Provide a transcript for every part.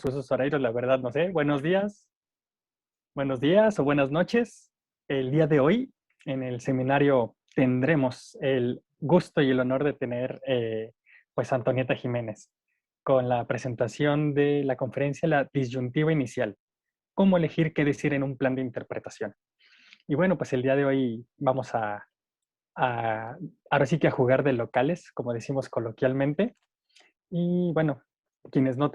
usos horarios, la verdad, no sé. Buenos días o buenas noches. El día de hoy, en el seminario, tendremos el gusto y el honor de tener, pues, a Antonieta Jiménez, con la presentación de la conferencia La disyuntiva inicial, cómo elegir qué decir en un plan de interpretación. Y bueno, pues el día de hoy vamos ahora sí que a jugar de locales, como decimos coloquialmente. Y bueno, quienes no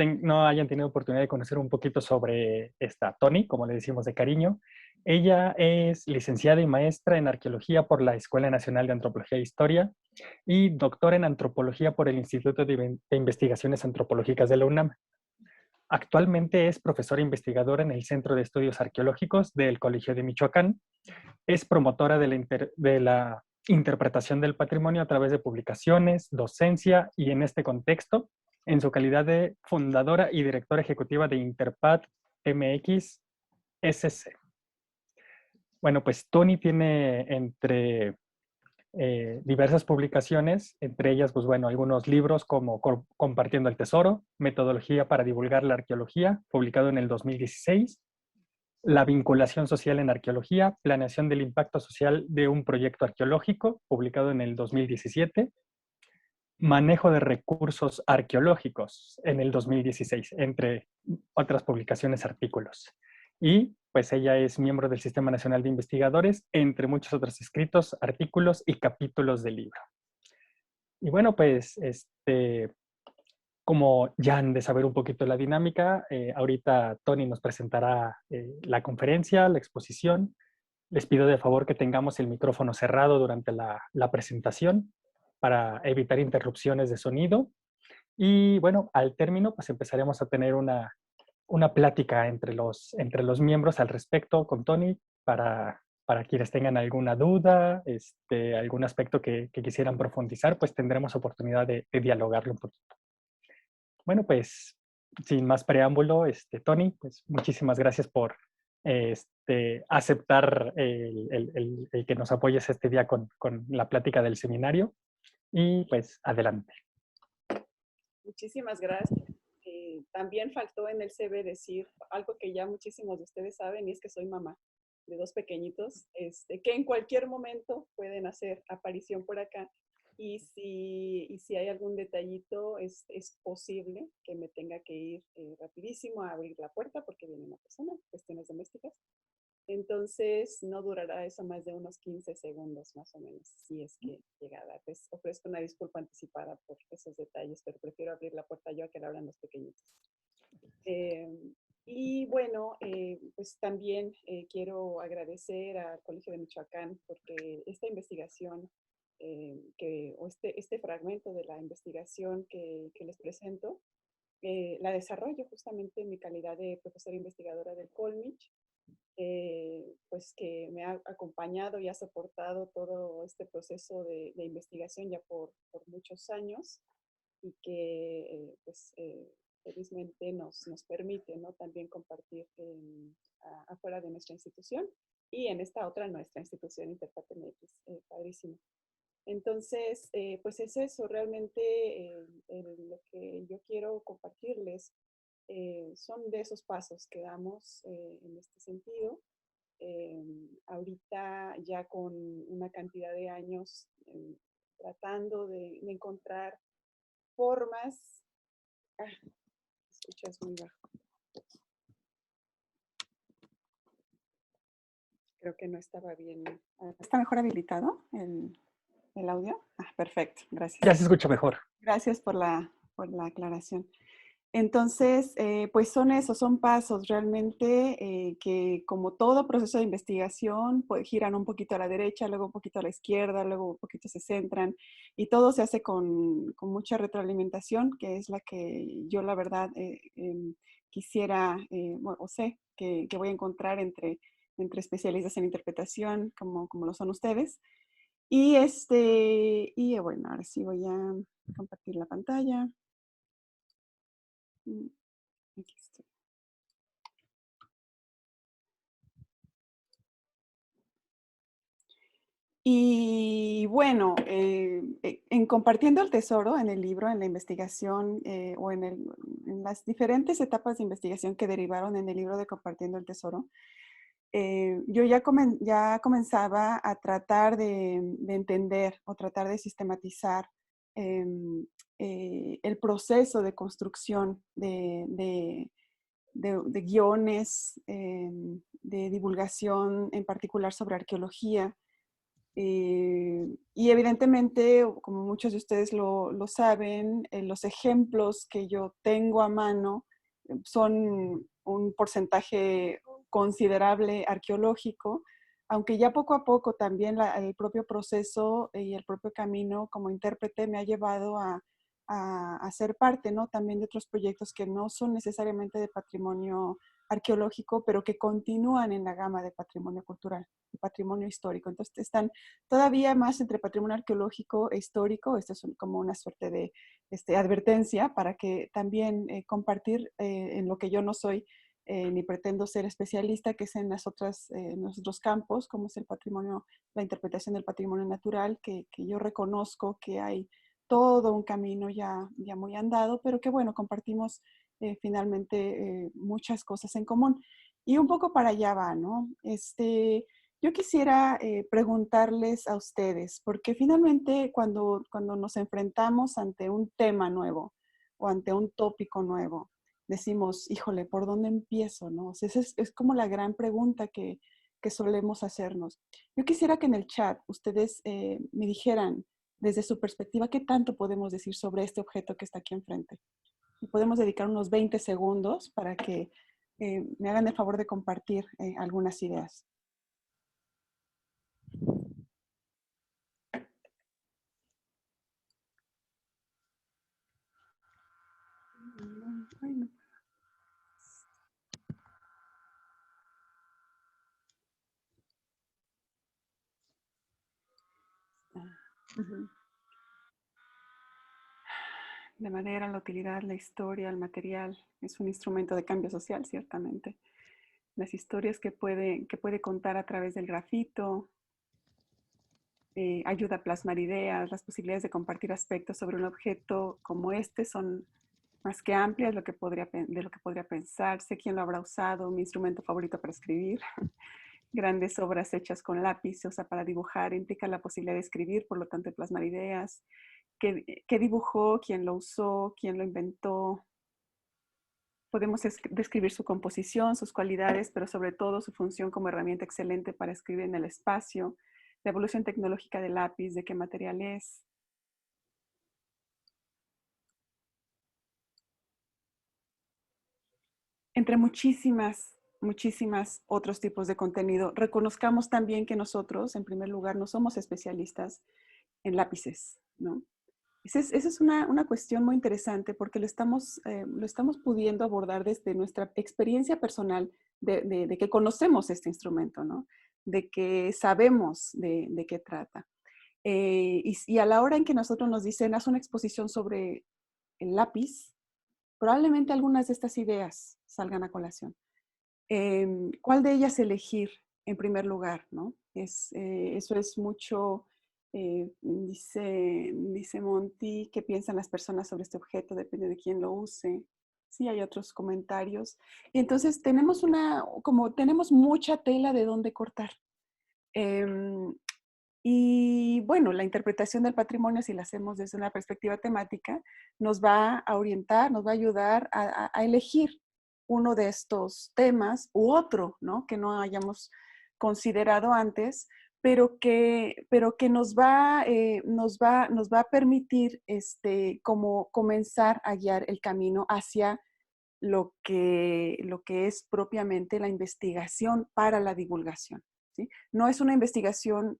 hayan tenido oportunidad de conocer un poquito sobre esta Tony, como le decimos de cariño, ella es licenciada y maestra en arqueología por la Escuela Nacional de Antropología e Historia y doctora en antropología por el Instituto de Investigaciones Antropológicas de la UNAM. Actualmente es profesora investigadora en el Centro de Estudios Arqueológicos del Colegio de Michoacán. Es promotora de la interpretación del patrimonio a través de publicaciones, docencia y en este contexto, en su calidad de fundadora y directora ejecutiva de Interpat MX SC. Bueno, pues Tony tiene entre diversas publicaciones, entre ellas, pues bueno, algunos libros como Compartiendo el Tesoro, Metodología para divulgar la arqueología, publicado en el 2016, La vinculación social en arqueología, planeación del impacto social de un proyecto arqueológico, publicado en el 2017, Manejo de recursos arqueológicos en el 2016, entre otras publicaciones, artículos. Y pues ella es miembro del Sistema Nacional de Investigadores, entre muchos otros escritos, artículos y capítulos del libro. Y bueno, pues como ya han de saber un poquito la dinámica, ahorita Tony nos presentará la conferencia, la exposición. Les pido de favor que tengamos el micrófono cerrado durante la presentación para evitar interrupciones de sonido. Y bueno, al término, pues empezaremos a tener una plática entre los miembros al respecto con Tony para quienes tengan alguna duda, algún aspecto que quisieran profundizar, pues tendremos oportunidad de dialogarlo un poquito. Bueno, pues sin más preámbulo, Tony, pues muchísimas gracias por aceptar el que nos apoyes este día con la plática del seminario y pues adelante. Muchísimas gracias. También faltó en el CV decir algo que ya muchísimos de ustedes saben, y es que soy mamá de dos pequeñitos, que en cualquier momento pueden hacer aparición por acá. Y si hay algún detallito, es posible que me tenga que ir rapidísimo a abrir la puerta porque viene una persona, cuestiones domésticas. Entonces, no durará eso más de unos 15 segundos más o menos, si es que llega a dar. Les ofrezco una disculpa anticipada por esos detalles, pero prefiero abrir la puerta yo a que la abran los pequeñitos. Y bueno, pues también quiero agradecer al Colegio de Michoacán porque esta investigación, o este fragmento de la investigación que les presento, la desarrollo justamente en mi calidad de profesora investigadora del Colmich, pues que me ha acompañado y ha soportado todo este proceso de investigación ya por muchos años y que pues felizmente nos permite, ¿no?, también compartir afuera de nuestra institución y en esta otra nuestra institución Interpat MX, padrísimo. Entonces, pues es eso, realmente lo que yo quiero compartirles son de esos pasos que damos en este sentido. Ahorita ya con una cantidad de años tratando de encontrar formas. Escuchas muy bajo. Creo que no estaba bien. ¿Está mejor habilitado el audio? Perfecto, gracias. Ya se escucha mejor. Gracias por la aclaración. Entonces, pues son pasos realmente que, como todo proceso de investigación, pues giran un poquito a la derecha, luego un poquito a la izquierda, luego un poquito se centran, y todo se hace con mucha retroalimentación, que es la que yo la verdad quisiera, o sé que voy a encontrar entre especialistas en interpretación, como lo son ustedes. Y bueno, ahora sí voy a compartir la pantalla. Aquí estoy. Y bueno, en Compartiendo el Tesoro, en el libro, en la investigación o en las diferentes etapas de investigación que derivaron en el libro de Compartiendo el Tesoro, yo ya comenzaba a tratar de entender o tratar de sistematizar el proceso de construcción de guiones, de divulgación, en particular sobre arqueología. Y evidentemente, como muchos de ustedes lo saben, los ejemplos que yo tengo a mano son un porcentaje considerable arqueológico, aunque ya poco a poco también el propio proceso y el propio camino como intérprete me ha llevado a ser parte, ¿no? También de otros proyectos que no son necesariamente de patrimonio arqueológico, pero que continúan en la gama de patrimonio cultural y patrimonio histórico. Entonces están todavía más entre patrimonio arqueológico e histórico. Esto es como una suerte de advertencia para que también compartir en lo que yo no soy ni pretendo ser especialista, que es en en los otros campos, como es el patrimonio, la interpretación del patrimonio natural, que yo reconozco que hay todo un camino ya muy andado, pero que bueno, compartimos finalmente muchas cosas en común. Y un poco para allá va, ¿no? Yo quisiera preguntarles a ustedes, porque finalmente cuando nos enfrentamos ante un tema nuevo o ante un tópico nuevo, decimos, híjole, ¿por dónde empiezo? ¿No? O sea, esa es como la gran pregunta que solemos hacernos. Yo quisiera que en el chat ustedes me dijeran desde su perspectiva qué tanto podemos decir sobre este objeto que está aquí enfrente. Y podemos dedicar unos 20 segundos para que me hagan el favor de compartir algunas ideas. Ay, no. Uh-huh. La madera, la utilidad, la historia, el material, es un instrumento de cambio social, ciertamente. Las historias que puede contar a través del grafito, ayuda a plasmar ideas, las posibilidades de compartir aspectos sobre un objeto como este son más que amplias de lo que podría pensar. Sé quién lo habrá usado, mi instrumento favorito para escribir. Grandes obras hechas con lápiz se usa para dibujar, implica la posibilidad de escribir, por lo tanto de plasmar ideas. ¿Qué dibujó? ¿Quién lo usó? ¿Quién lo inventó? Podemos describir su composición, sus cualidades, pero sobre todo su función como herramienta excelente para escribir en el espacio, la evolución tecnológica del lápiz, de qué material es. Entre muchísimas otros tipos de contenido. Reconozcamos también que nosotros, en primer lugar, no somos especialistas en lápices, ¿no? Esa es una cuestión muy interesante porque lo estamos pudiendo abordar desde nuestra experiencia personal de que conocemos este instrumento, ¿no? De que sabemos de qué trata. Y a la hora en que nosotros nos dicen, haz una exposición sobre el lápiz, probablemente algunas de estas ideas salgan a colación. ¿Cuál de ellas elegir en primer lugar? ¿No? Eso es mucho, dice Monty, ¿qué piensan las personas sobre este objeto? Depende de quién lo use. Sí, hay otros comentarios. Y entonces tenemos tenemos mucha tela de dónde cortar. Y bueno, la interpretación del patrimonio, si la hacemos desde una perspectiva temática, nos va a orientar, nos va a ayudar a elegir uno de estos temas u otro, ¿no? Que no hayamos considerado antes, pero que nos va a permitir como comenzar a guiar el camino hacia lo que es propiamente la investigación para la divulgación. ¿Sí? No es una investigación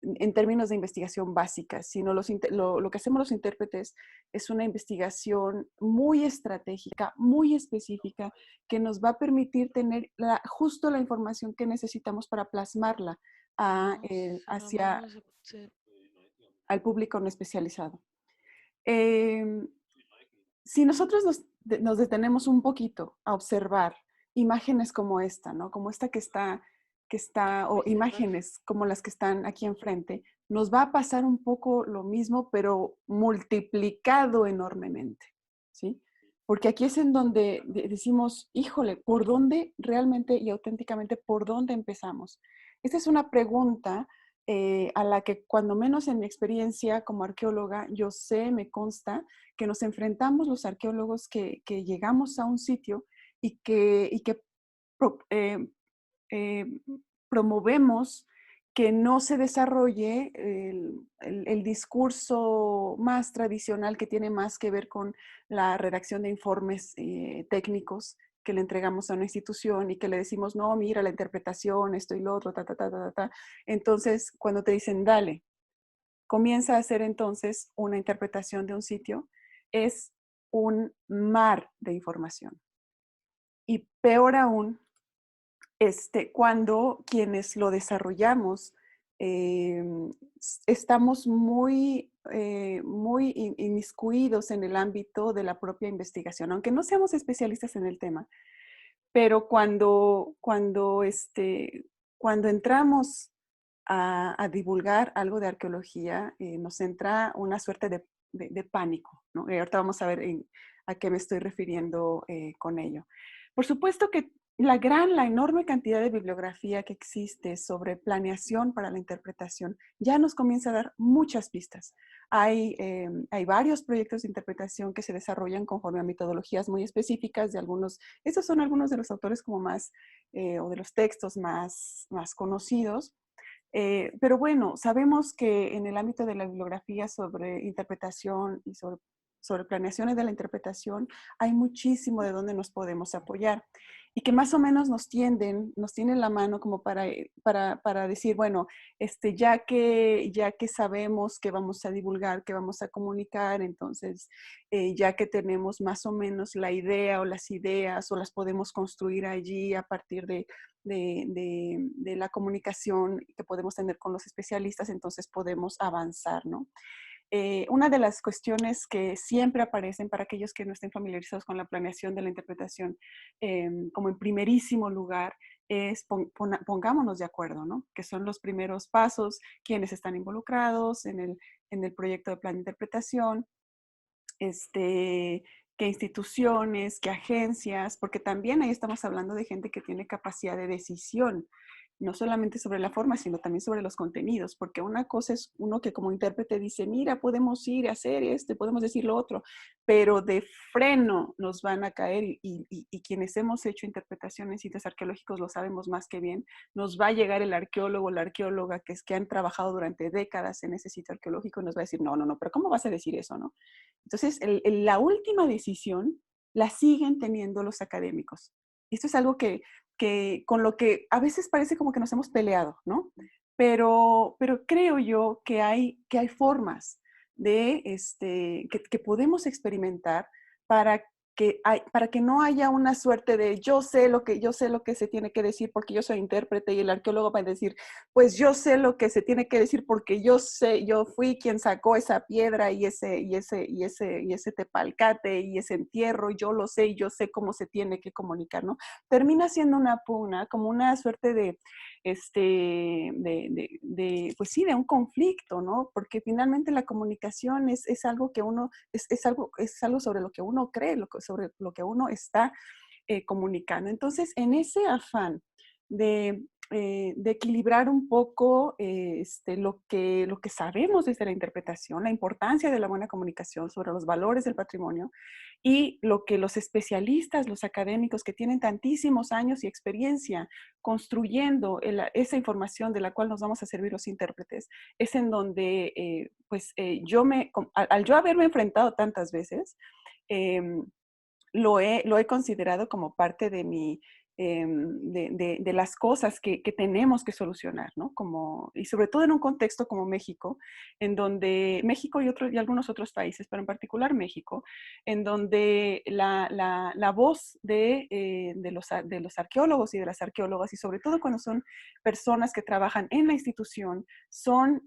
en términos de investigación básica, sino lo que hacemos los intérpretes es una investigación muy estratégica, muy específica, que nos va a permitir tener justo la información que necesitamos para plasmarla hacia al público no especializado. Si nosotros nos detenemos un poquito a observar imágenes como esta, ¿no? Como esta que está que está, o imágenes como las que están aquí enfrente, nos va a pasar un poco lo mismo, pero multiplicado enormemente, ¿sí? Porque aquí es en donde decimos, híjole, ¿por dónde realmente y auténticamente, por dónde empezamos? Esta es una pregunta a la que cuando menos en mi experiencia como arqueóloga, yo sé, me consta, que nos enfrentamos los arqueólogos que llegamos a un sitio y que eh, eh, promovemos que no se desarrolle el discurso más tradicional que tiene más que ver con la redacción de informes técnicos que le entregamos a una institución y que le decimos, no, mira la interpretación, esto y lo otro, ta, ta, ta, ta, ta. Entonces, cuando te dicen, dale, comienza a hacer entonces una interpretación de un sitio, es un mar de información. Y peor aún, cuando quienes lo desarrollamos estamos muy inmiscuidos en el ámbito de la propia investigación, aunque no seamos especialistas en el tema, pero cuando entramos a divulgar algo de arqueología, nos entra una suerte de pánico, ¿no? Y ahorita vamos a ver a qué me estoy refiriendo con ello. Por supuesto que la enorme cantidad de bibliografía que existe sobre planeación para la interpretación ya nos comienza a dar muchas pistas. Hay varios proyectos de interpretación que se desarrollan conforme a metodologías muy específicas de algunos, estos son algunos de los autores como más, o de los textos más conocidos. Pero bueno, sabemos que en el ámbito de la bibliografía sobre interpretación y sobre planeaciones de la interpretación, hay muchísimo de donde nos podemos apoyar y que más o menos nos tienden la mano como para decir, bueno, ya que sabemos que vamos a divulgar, que vamos a comunicar, entonces ya que tenemos más o menos la idea o las ideas o las podemos construir allí a partir de la comunicación que podemos tener con los especialistas, entonces podemos avanzar, ¿no? Una de las cuestiones que siempre aparecen para aquellos que no estén familiarizados con la planeación de la interpretación, como en primerísimo lugar, es pongámonos de acuerdo, ¿no? Que son los primeros pasos, quienes están involucrados en el proyecto de plan de interpretación, qué instituciones, qué agencias, porque también ahí estamos hablando de gente que tiene capacidad de decisión, no solamente sobre la forma, sino también sobre los contenidos, porque una cosa es uno que como intérprete dice, mira, podemos ir a hacer esto, podemos decir lo otro, pero de freno nos van a caer y quienes hemos hecho interpretación en sitios arqueológicos lo sabemos más que bien, nos va a llegar el arqueólogo o la arqueóloga que han trabajado durante décadas en ese sitio arqueológico y nos va a decir, no, no, no, pero ¿cómo vas a decir eso, no? Entonces, la última decisión la siguen teniendo los académicos. Esto es algo con lo que a veces parece como que nos hemos peleado, ¿no? Pero creo yo que hay formas que podemos experimentar para para que no haya una suerte de yo sé lo que se tiene que decir porque yo soy intérprete y el arqueólogo va a decir, pues yo sé lo que se tiene que decir porque yo fui quien sacó esa piedra y ese tepalcate y ese entierro, yo lo sé y yo sé cómo se tiene que comunicar, ¿no? Termina siendo una pugna, como una suerte pues sí, de un conflicto, ¿no? Porque finalmente la comunicación es algo que es algo sobre lo que uno cree, sobre lo que uno está comunicando. Entonces, en ese afán de equilibrar un poco lo que sabemos desde la interpretación, la importancia de la buena comunicación sobre los valores del patrimonio y lo que los especialistas, los académicos que tienen tantísimos años y experiencia construyendo esa información de la cual nos vamos a servir los intérpretes, es en donde al yo haberme enfrentado tantas veces, lo he considerado como parte de de las cosas que tenemos que solucionar, ¿no? Y sobre todo en un contexto como México, en donde México y algunos otros países, pero en particular México, en donde la voz de los arqueólogos y de las arqueólogas, y sobre todo cuando son personas que trabajan en la institución, son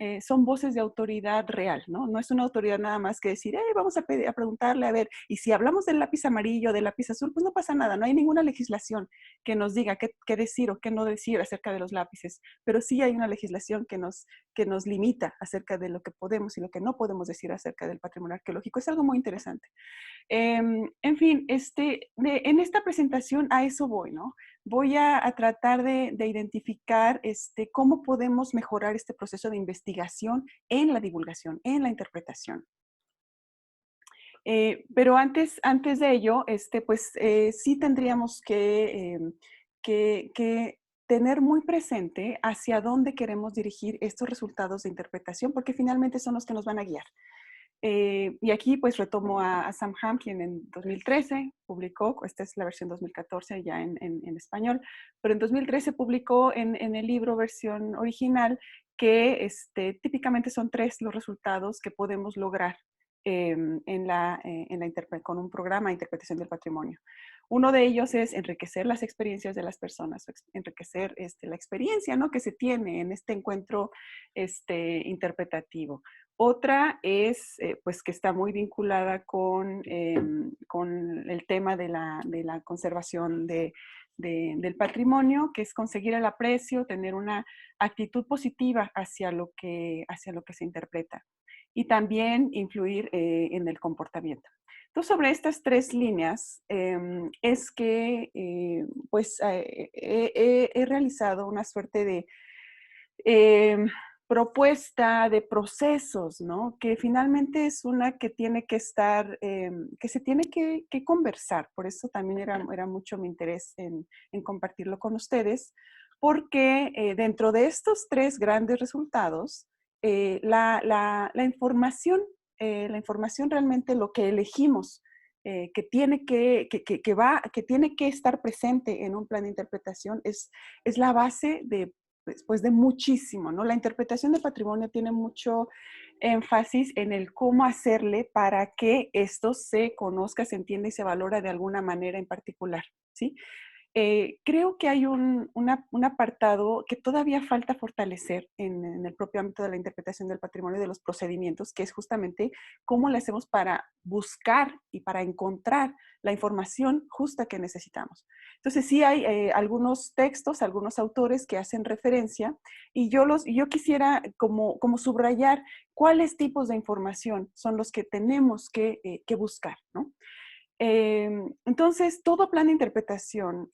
voces de autoridad real, ¿no? No es una autoridad nada más que decir, vamos a preguntarle, a ver, y si hablamos del lápiz amarillo, del lápiz azul, pues no pasa nada, no hay ninguna legislación. que nos diga qué decir o qué no decir acerca de los lápices, pero sí hay una legislación que nos limita acerca de lo que podemos y lo que no podemos decir acerca del patrimonio arqueológico. Es algo muy interesante. En fin, en esta presentación a eso voy, ¿no? Voy a tratar de identificar cómo podemos mejorar este proceso de investigación en la divulgación, en la interpretación. Pero antes de ello, pues sí tendríamos que tener muy presente hacia dónde queremos dirigir estos resultados de interpretación, porque finalmente son los que nos van a guiar. Y aquí pues retomo a Sam Ham, quien en 2013 publicó, esta es la versión 2014 ya en español, pero en 2013 publicó en el libro versión original que típicamente son 3 los resultados que podemos lograr con un programa de interpretación del patrimonio. Uno de ellos es enriquecer las experiencias de las personas, enriquecer la experiencia, ¿no?, que se tiene en este encuentro interpretativo. Otra es, pues, que está muy vinculada con el tema de la conservación del patrimonio, que es conseguir el aprecio, tener una actitud positiva hacia lo que se interpreta y también influir en el comportamiento. Entonces, sobre estas 3 líneas es que pues he realizado una suerte de propuesta de procesos, ¿no? Que finalmente es una que tiene que estar, que se tiene que conversar. Por eso también era mucho mi interés en compartirlo con ustedes, porque dentro de estos 3 grandes resultados, la información realmente lo que elegimos, que tiene que tiene que estar presente en un plan de interpretación es la base pues de muchísimo, ¿no? La interpretación del patrimonio tiene mucho énfasis en el cómo hacerle para que esto se conozca, se entienda y se valora de alguna manera en particular, ¿sí? Creo que hay un apartado que todavía falta fortalecer en el propio ámbito de la interpretación del patrimonio y de los procedimientos, que es justamente cómo le hacemos para buscar y para encontrar la información justa que necesitamos. Entonces, sí hay algunos textos, algunos autores que hacen referencia y yo quisiera como subrayar cuáles tipos de información son los que tenemos que buscar, ¿no? Entonces, todo plan de interpretación,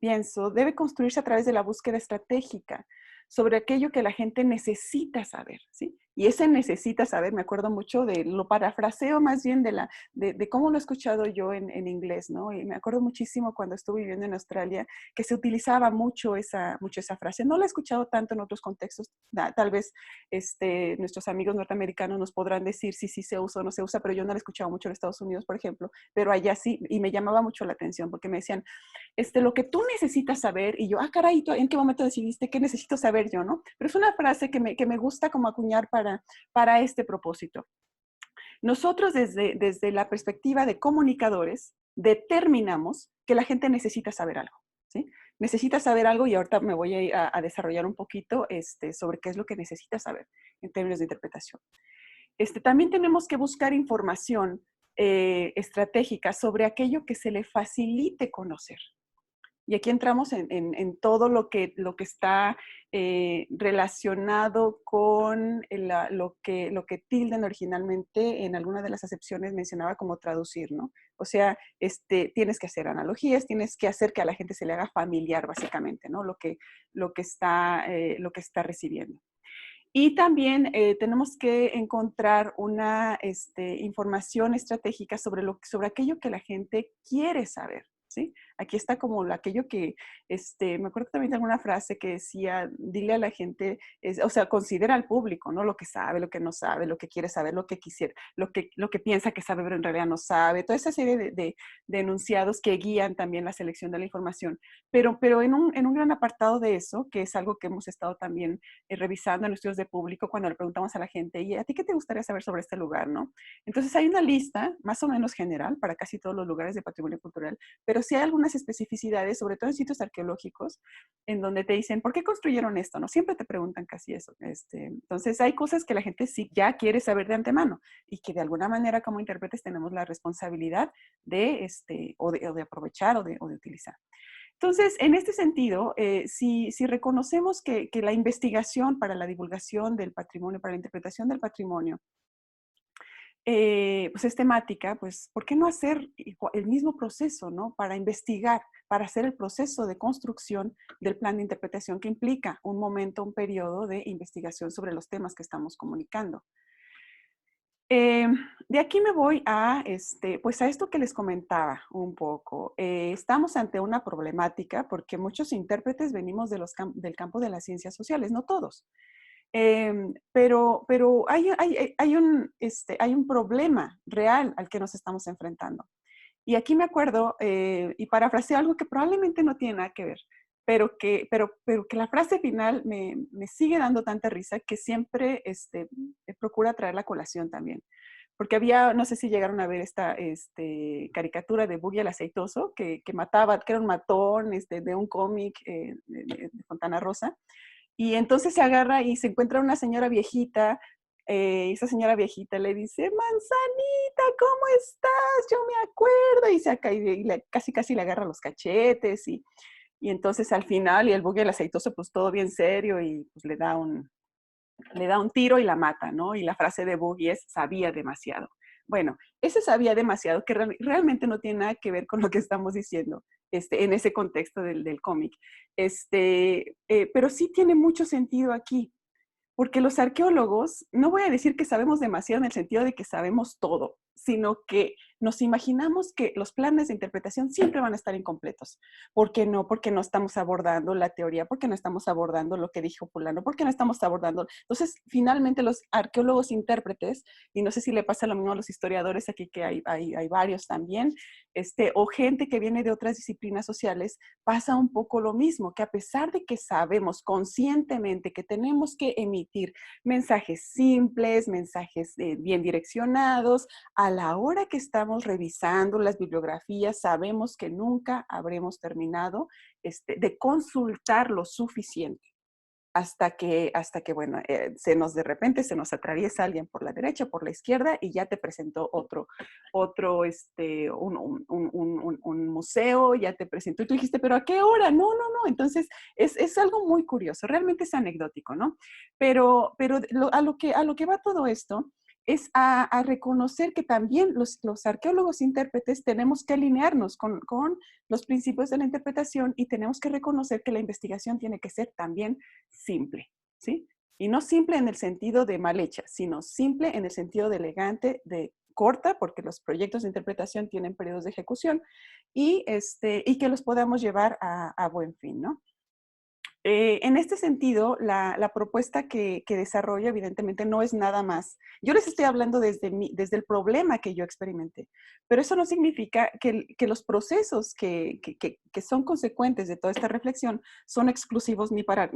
pienso, debe construirse a través de la búsqueda estratégica sobre aquello que la gente necesita saber, ¿sí? Y ese necesita saber, me acuerdo mucho lo parafraseo más bien de cómo lo he escuchado yo en inglés, ¿no? Y me acuerdo muchísimo cuando estuve viviendo en Australia que se utilizaba mucho esa frase. No la he escuchado tanto en otros contextos, tal vez nuestros amigos norteamericanos nos podrán decir si sí se usa o no se usa, pero yo no la he escuchado mucho en Estados Unidos, por ejemplo, pero allá sí, y me llamaba mucho la atención porque me decían, lo que tú necesitas saber, y yo, caray, ¿en qué momento decidiste qué necesito saber yo, no? Pero es una frase que me gusta como acuñar para este propósito. Nosotros desde la perspectiva de comunicadores determinamos que la gente necesita saber algo, ¿sí? Necesita saber algo y ahorita me voy a desarrollar un poquito sobre qué es lo que necesita saber en términos de interpretación. También tenemos que buscar información estratégica sobre aquello que se le facilite conocer. Y aquí entramos en todo lo que está relacionado con lo que Tilden originalmente en alguna de las acepciones mencionaba como traducir, ¿no? O sea, tienes que hacer analogías, tienes que hacer que a la gente se le haga familiar básicamente, ¿no? Lo que está recibiendo. Y también tenemos que encontrar una información estratégica sobre aquello que la gente quiere saber, ¿sí? Aquí está como aquello que, me acuerdo también de alguna frase que decía, dile a la gente, o sea, considera al público, ¿no? Lo que sabe, lo que no sabe, lo que quiere saber, lo que quisiera, lo que piensa que sabe, pero en realidad no sabe. Toda esa serie de enunciados que guían también la selección de la información. Pero en un gran apartado de eso, que es algo que hemos estado también revisando en estudios de público cuando le preguntamos a la gente, ¿y a ti qué te gustaría saber sobre este lugar, no? Entonces hay una lista más o menos general para casi todos los lugares de patrimonio cultural, pero sí hay algunas muchísimas especificidades, sobre todo en sitios arqueológicos, en donde te dicen, ¿por qué construyeron esto? ¿No? Siempre te preguntan casi eso. Entonces, hay cosas que la gente sí ya quiere saber de antemano y que de alguna manera como intérpretes tenemos la responsabilidad de, o de aprovechar o de utilizar. Entonces, en este sentido, si reconocemos que la investigación para la divulgación del patrimonio, para la interpretación del patrimonio, pues es temática, pues, ¿por qué no hacer el mismo proceso, ¿no? Para investigar, para hacer el proceso de construcción del plan de interpretación que implica un momento, un periodo de investigación sobre los temas que estamos comunicando. De aquí me voy a, pues a esto que les comentaba un poco. Estamos ante una problemática porque muchos intérpretes venimos del campo de las ciencias sociales, no todos. Pero hay un problema real al que nos estamos enfrentando. Y aquí me acuerdo, y parafraseé algo que probablemente no tiene nada que ver, pero que la frase final me sigue dando tanta risa que siempre procura traer la colación también. Porque había, no sé si llegaron a ver esta caricatura de Buggy el Aceitoso, que mataba, que era un matón de un cómic de Fontana Rosa. Y entonces se agarra y se encuentra una señora viejita, y esa señora viejita le dice, manzanita, ¿cómo estás? Yo me acuerdo. Y, casi casi le agarra los cachetes. Y entonces al final, y el Buggy el Aceitoso, pues todo bien serio, y pues le da un tiro y la mata, ¿no? Y la frase de Boogie es, sabía demasiado. Bueno, ese sabía demasiado que realmente no tiene nada que ver con lo que estamos diciendo en ese contexto del cómic. Pero sí tiene mucho sentido aquí. Porque los arqueólogos, no voy a decir que sabemos demasiado en el sentido de que sabemos todo, sino que nos imaginamos que los planes de interpretación siempre van a estar incompletos. ¿Por qué no? Porque no estamos abordando la teoría, porque no estamos abordando lo que dijo fulano, porque no estamos abordando. Entonces, finalmente los arqueólogos intérpretes, y no sé si le pasa lo mismo a los historiadores aquí, que hay varios también, o gente que viene de otras disciplinas sociales, pasa un poco lo mismo, que a pesar de que sabemos conscientemente que tenemos que emitir mensajes simples, mensajes bien direccionados, a la hora que estamos revisando las bibliografías, sabemos que nunca habremos terminado de consultar lo suficiente. Bueno, de repente se nos atraviesa alguien por la derecha, por la izquierda, y ya te presentó un museo, ya te presentó, y tú dijiste, ¿pero a qué hora? No, no, no. Entonces, es algo muy curioso, realmente es anecdótico, ¿no? Pero a lo que va todo esto es a reconocer que también los arqueólogos intérpretes tenemos que alinearnos con los principios de la interpretación y tenemos que reconocer que la investigación tiene que ser también simple, ¿sí? Y no simple en el sentido de mal hecha, sino simple en el sentido de elegante, de corta, porque los proyectos de interpretación tienen periodos de ejecución, y que los podamos llevar a buen fin, ¿no? En este sentido, la propuesta que desarrollo evidentemente no es nada más. Yo les estoy hablando desde el problema que yo experimenté, pero eso no significa que los procesos que son consecuentes de toda esta reflexión son exclusivos ni para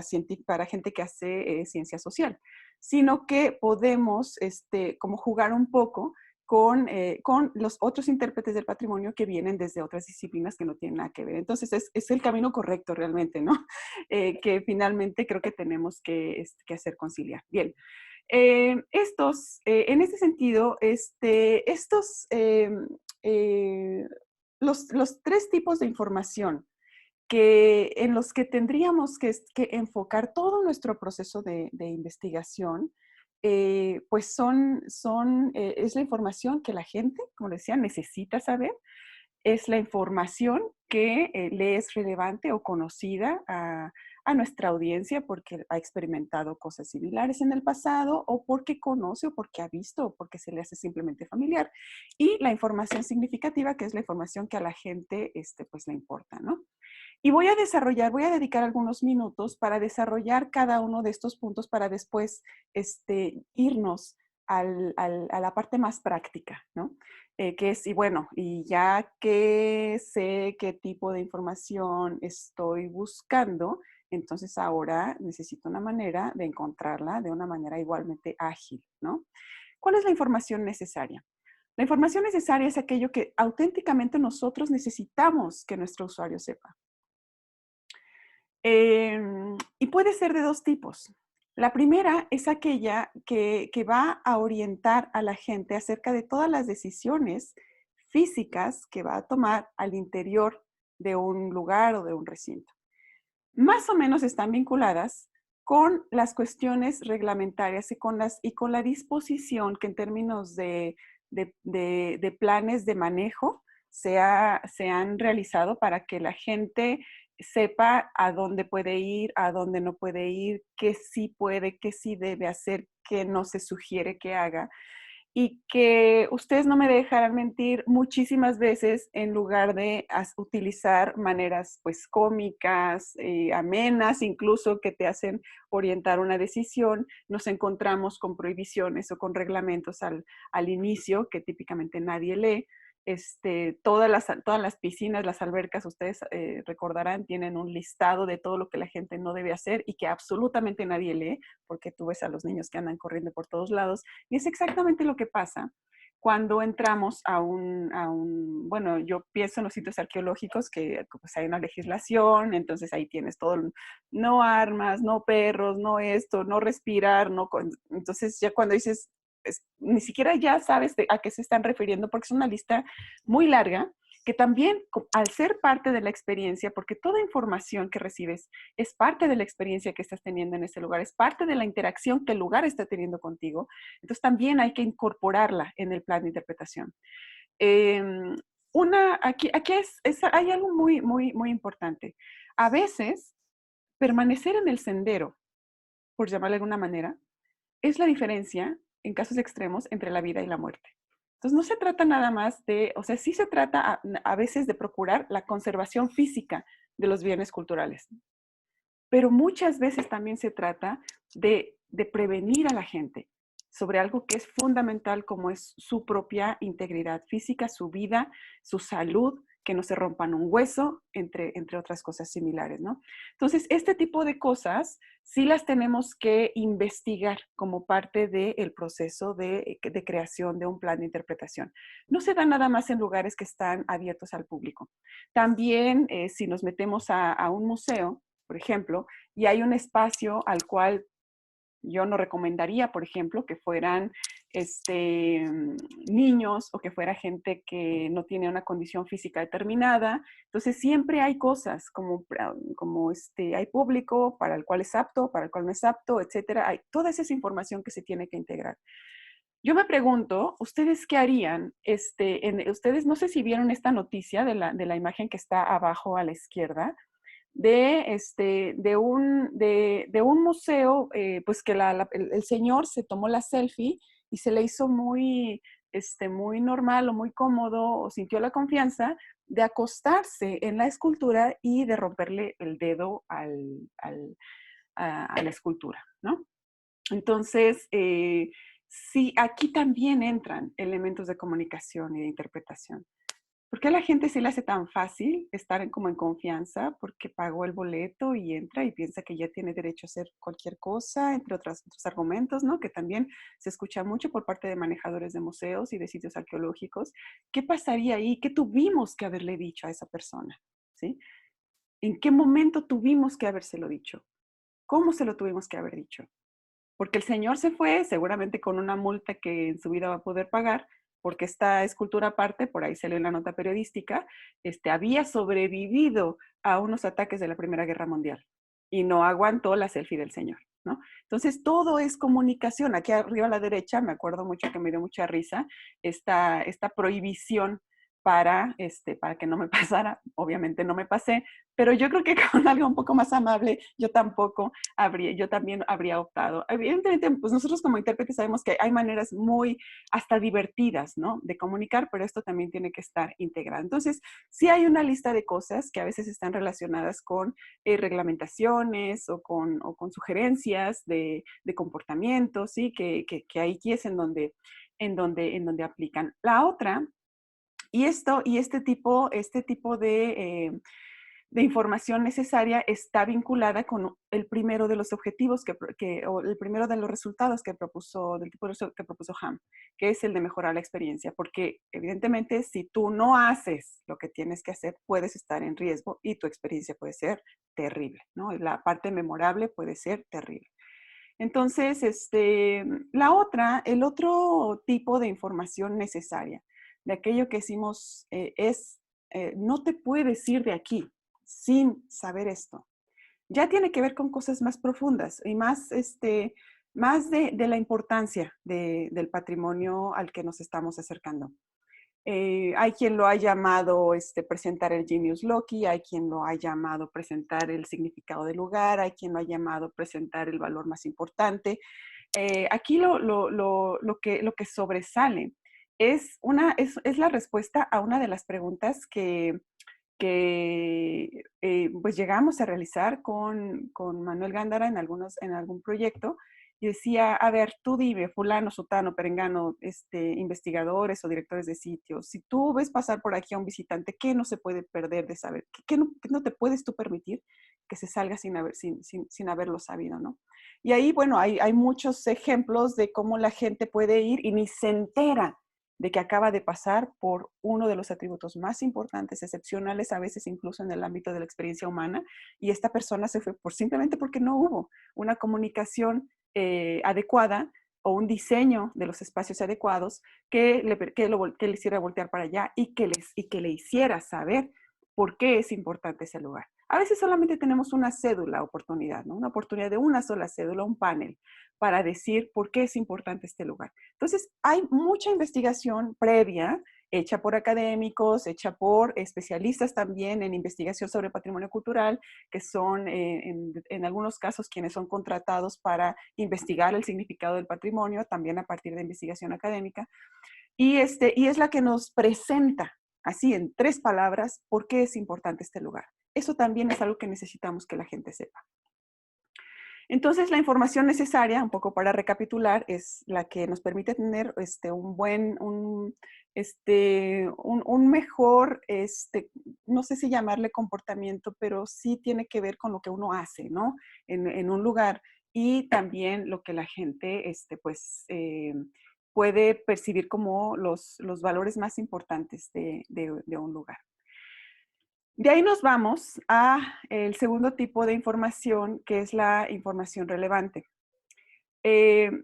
gente que hace ciencia social, sino que podemos como jugar un poco con los otros intérpretes del patrimonio que vienen desde otras disciplinas que no tienen nada que ver. Entonces, es el camino correcto realmente, ¿no? Que finalmente creo que tenemos que hacer conciliar. Bien. En este sentido, los tres tipos de información en los que tendríamos que enfocar todo nuestro proceso de investigación, pues es la información que la gente, como decía, necesita saber, es la información que le es relevante o conocida a nuestra audiencia porque ha experimentado cosas similares en el pasado o porque conoce o porque ha visto o porque se le hace simplemente familiar. Y la información significativa, que es la información que a la gente pues le importa, ¿no? Y voy a dedicar algunos minutos para desarrollar cada uno de estos puntos para después irnos a la parte más práctica, ¿no? Que es, y bueno, y ya que sé qué tipo de información estoy buscando, entonces ahora necesito una manera de encontrarla de una manera igualmente ágil, ¿no? ¿Cuál es la información necesaria? La información necesaria es aquello que auténticamente nosotros necesitamos que nuestro usuario sepa. Y puede ser de dos tipos. La primera es aquella que va a orientar a la gente acerca de todas las decisiones físicas que va a tomar al interior de un lugar o de un recinto. Más o menos están vinculadas con las cuestiones reglamentarias y con la disposición que en términos de planes de manejo se han realizado para que la gente sepa a dónde puede ir, a dónde no puede ir, qué sí puede, qué sí debe hacer, qué no se sugiere que haga. Y que ustedes no me dejarán mentir, muchísimas veces en lugar de utilizar maneras pues cómicas, amenas incluso, que te hacen orientar una decisión, nos encontramos con prohibiciones o con reglamentos al inicio que típicamente nadie lee. Todas las piscinas, las albercas, ustedes recordarán, tienen un listado de todo lo que la gente no debe hacer y que absolutamente nadie lee, porque tú ves a los niños que andan corriendo por todos lados. Y es exactamente lo que pasa cuando entramos bueno, yo pienso en los sitios arqueológicos que pues, hay una legislación, entonces ahí tienes todo, no armas, no perros, no esto, no respirar, no, entonces ya cuando dices, ni siquiera ya sabes a qué se están refiriendo, porque es una lista muy larga, que también al ser parte de la experiencia, porque toda información que recibes es parte de la experiencia que estás teniendo en ese lugar, es parte de la interacción que el lugar está teniendo contigo, entonces también hay que incorporarla en el plan de interpretación. Aquí hay algo muy importante. A veces, permanecer en el sendero, por llamarle de alguna manera, es la diferencia, en casos extremos, entre la vida y la muerte. Entonces, no se trata nada más de, o sea, sí se trata a veces de procurar la conservación física de los bienes culturales, pero muchas veces también se trata de prevenir a la gente sobre algo que es fundamental como es su propia integridad física, su vida, su salud, que no se rompan un hueso, entre otras cosas similares, ¿no? Entonces, este tipo de cosas sí las tenemos que investigar como parte del proceso de creación de un plan de interpretación. No se da nada más en lugares que están abiertos al público. También, si nos metemos a un museo, por ejemplo, y hay un espacio al cual yo no recomendaría, por ejemplo, que fueran niños o que fuera gente que no tiene una condición física determinada. Entonces siempre hay cosas como hay público para el cual es apto, para el cual no es apto, etcétera. Hay toda esa información que se tiene que integrar. Yo me pregunto, ¿ustedes qué harían? Ustedes no sé si vieron esta noticia de la imagen que está abajo a la izquierda, de un museo, pues que el señor se tomó la selfie y se le hizo muy normal o muy cómodo, o sintió la confianza de acostarse en la escultura y de romperle el dedo a la escultura, ¿no? Entonces, sí, aquí también entran elementos de comunicación y de interpretación. ¿Por qué a la gente se le hace tan fácil estar como en confianza? Porque pagó el boleto y entra y piensa que ya tiene derecho a hacer cualquier cosa, entre otros argumentos, ¿no? Que también se escucha mucho por parte de manejadores de museos y de sitios arqueológicos. ¿Qué pasaría ahí? ¿Qué tuvimos que haberle dicho a esa persona? ¿Sí? ¿En qué momento tuvimos que habérselo dicho? ¿Cómo se lo tuvimos que haber dicho? Porque el señor se fue seguramente con una multa que en su vida va a poder pagar, porque esta escultura aparte, por ahí salió en la nota periodística, había sobrevivido a unos ataques de la Primera Guerra Mundial y no aguantó la selfie del señor, ¿no? Entonces, todo es comunicación. Aquí arriba a la derecha, me acuerdo mucho que me dio mucha risa, esta prohibición para que no me pasara. Obviamente no me pasé, pero yo creo que con algo un poco más amable, yo también habría optado. Evidentemente, pues nosotros como intérpretes sabemos que hay maneras muy hasta divertidas, ¿no? De comunicar, pero esto también tiene que estar integrado. Entonces, sí hay una lista de cosas que a veces están relacionadas con reglamentaciones o con sugerencias de comportamiento, ¿sí? Que aquí es en donde aplican. La otra, y este tipo de información necesaria está vinculada con el primero de los objetivos o el primero de los resultados que propuso, del tipo de que propuso Ham, que es el de mejorar la experiencia, porque evidentemente si tú no haces lo que tienes que hacer, puedes estar en riesgo y tu experiencia puede ser terrible, ¿no? La parte memorable puede ser terrible. Entonces, el otro tipo de información necesaria, de aquello que decimos no te puedes ir de aquí sin saber esto. Ya tiene que ver con cosas más profundas y más de la importancia del patrimonio al que nos estamos acercando. Hay quien lo ha llamado presentar el genius loci, hay quien lo ha llamado presentar el significado del lugar, hay quien lo ha llamado presentar el valor más importante. Aquí lo que sobresale es la respuesta a una de las preguntas que pues llegamos a realizar con Manuel Gándara en algún proyecto, y decía, a ver, tú dime, fulano, sutano, perengano, investigadores o directores de sitios, si tú ves pasar por aquí a un visitante, ¿qué no se puede perder de saber? Qué no te puedes tú permitir que se salga sin haberlo sabido, ¿no? Y ahí, bueno, hay muchos ejemplos de cómo la gente puede ir y ni se entera de que acaba de pasar por uno de los atributos más importantes, excepcionales, a veces incluso en el ámbito de la experiencia humana, y esta persona se fue simplemente porque no hubo una comunicación adecuada o un diseño de los espacios adecuados que le hiciera voltear para allá y que le hiciera saber por qué es importante ese lugar. A veces solamente tenemos una cédula oportunidad, ¿no? Una oportunidad de una sola cédula, un panel, para decir por qué es importante este lugar. Entonces, hay mucha investigación previa hecha por académicos, hecha por especialistas también en investigación sobre patrimonio cultural, que son en algunos casos quienes son contratados para investigar el significado del patrimonio, también a partir de investigación académica. Y es la que nos presenta, así en 3 palabras, por qué es importante este lugar. Eso también es algo que necesitamos que la gente sepa. Entonces, la información necesaria, un poco para recapitular, es la que nos permite tener un mejor, no sé si llamarle comportamiento, pero sí tiene que ver con lo que uno hace, ¿no? En un lugar, y también lo que la gente, puede percibir como los valores más importantes de un lugar. De ahí nos vamos a el segundo tipo de información, que es la información relevante.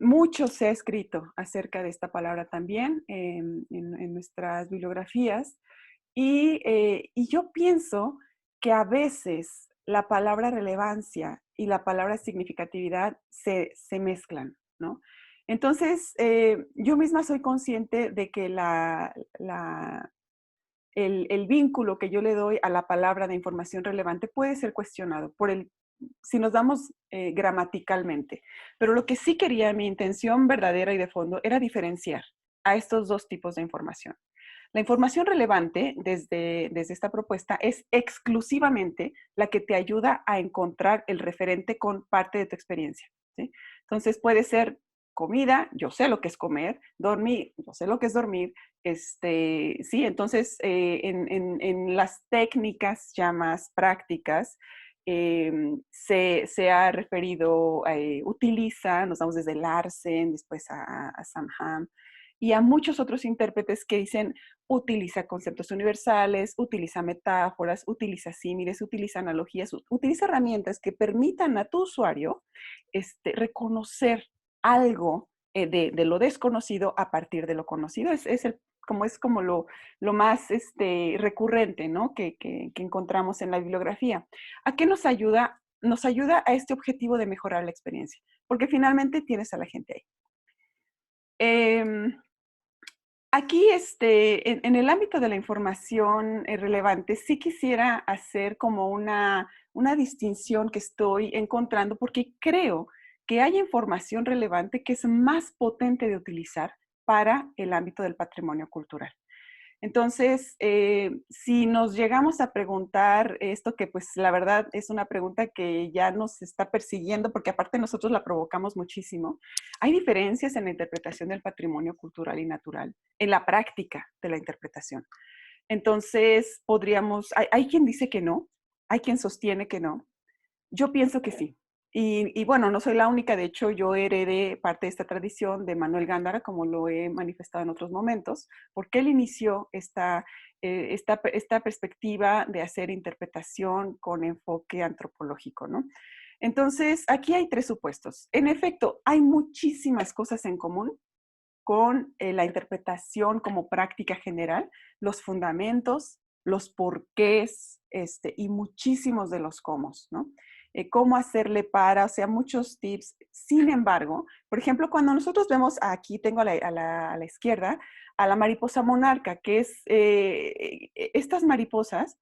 Mucho se ha escrito acerca de esta palabra también en nuestras bibliografías, y yo pienso que a veces la palabra relevancia y la palabra significatividad se mezclan, ¿no? Entonces, yo misma soy consciente de que el vínculo que yo le doy a la palabra de información relevante puede ser cuestionado si nos damos gramaticalmente. Pero lo que sí quería, mi intención verdadera y de fondo, era diferenciar a estos 2 tipos de información. La información relevante desde esta propuesta es exclusivamente la que te ayuda a encontrar el referente con parte de tu experiencia, ¿sí? Entonces puede ser comida, yo sé lo que es comer; dormir, yo sé lo que es dormir. Sí, entonces en las técnicas ya más prácticas se ha referido, nos vamos desde Larsen, después a Sam Ham, y a muchos otros intérpretes que dicen, utiliza conceptos universales, utiliza metáforas, utiliza símiles, utiliza analogías, utiliza herramientas que permitan a tu usuario reconocer algo de lo desconocido a partir de lo conocido. Es como lo más recurrente, ¿no? que encontramos en la bibliografía. ¿A qué nos ayuda? Nos ayuda a este objetivo de mejorar la experiencia, porque finalmente tienes a la gente ahí. Aquí, en el ámbito de la información relevante, sí quisiera hacer como una distinción que estoy encontrando, porque creo que hay información relevante que es más potente de utilizar para el ámbito del patrimonio cultural. Entonces, si nos llegamos a preguntar esto, que pues la verdad es una pregunta que ya nos está persiguiendo, porque aparte nosotros la provocamos muchísimo, hay diferencias en la interpretación del patrimonio cultural y natural, en la práctica de la interpretación. Entonces, hay quien dice que no, hay quien sostiene que no. Yo pienso que sí. Y bueno, no soy la única, de hecho yo heredé parte de esta tradición de Manuel Gándara, como lo he manifestado en otros momentos, porque él inició esta perspectiva de hacer interpretación con enfoque antropológico, ¿no? Entonces, aquí hay tres supuestos. En efecto, hay muchísimas cosas en común con la interpretación como práctica general, los fundamentos, los porqués y muchísimos de los cómo, ¿no? Cómo hacerle para, o sea, muchos tips. Sin embargo, por ejemplo, cuando nosotros vemos, aquí tengo a la izquierda, a la mariposa monarca, que es, estas mariposas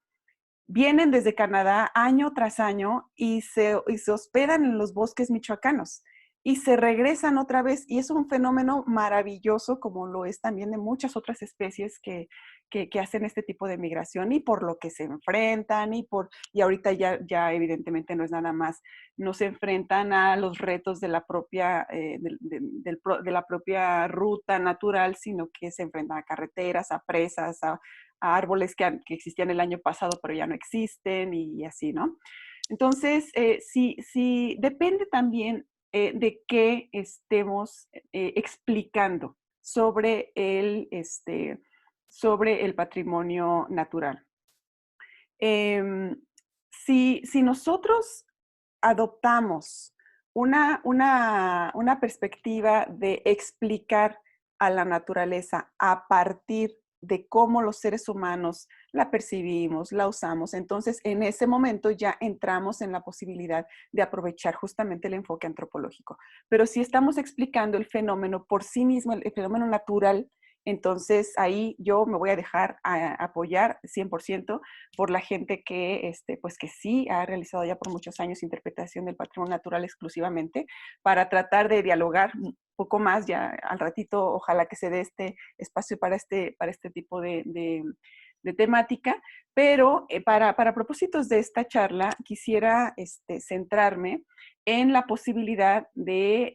vienen desde Canadá año tras año y se hospedan en los bosques michoacanos y se regresan otra vez. Y es un fenómeno maravilloso, como lo es también de muchas otras especies que hacen este tipo de migración y por lo que se enfrentan y ahorita ya evidentemente no es nada más, no se enfrentan a los retos de la propia, de la propia ruta natural, sino que se enfrentan a carreteras, a presas, a árboles que existían el año pasado pero ya no existen y así, ¿no? Entonces, sí, depende también de qué estemos explicando sobre el patrimonio natural. Em, si nosotros adoptamos una perspectiva de explicar a la naturaleza a partir de cómo los seres humanos la percibimos, la usamos, entonces en ese momento ya entramos en la posibilidad de aprovechar justamente el enfoque antropológico. Pero si estamos explicando el fenómeno por sí mismo, el fenómeno natural, entonces ahí yo me voy a dejar apoyar 100% por la gente pues que sí ha realizado ya por muchos años interpretación del patrimonio natural exclusivamente, para tratar de dialogar un poco más. Ya al ratito ojalá que se dé este espacio para este tipo de temática, pero para propósitos de esta charla quisiera centrarme en la posibilidad de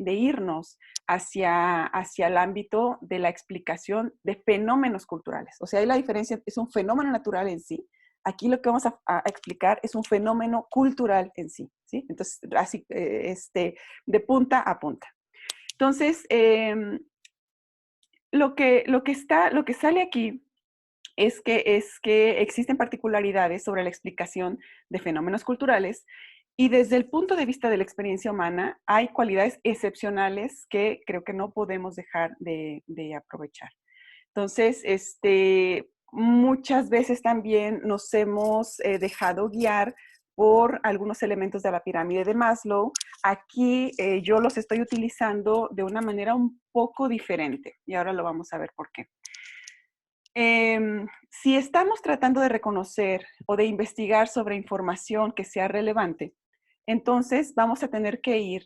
irnos hacia el ámbito de la explicación de fenómenos culturales. O sea, ahí la diferencia es un fenómeno natural en sí. Aquí lo que vamos a explicar es un fenómeno cultural en sí, ¿sí? Entonces, así, de punta a punta. Entonces, lo que sale aquí es que existen particularidades sobre la explicación de fenómenos culturales y desde el punto de vista de la experiencia humana hay cualidades excepcionales que creo que no podemos dejar de aprovechar. Entonces, muchas veces también nos hemos dejado guiar por algunos elementos de la pirámide de Maslow. Aquí yo los estoy utilizando de una manera un poco diferente y ahora lo vamos a ver por qué. Si estamos tratando de reconocer o de investigar sobre información que sea relevante, entonces vamos a tener que ir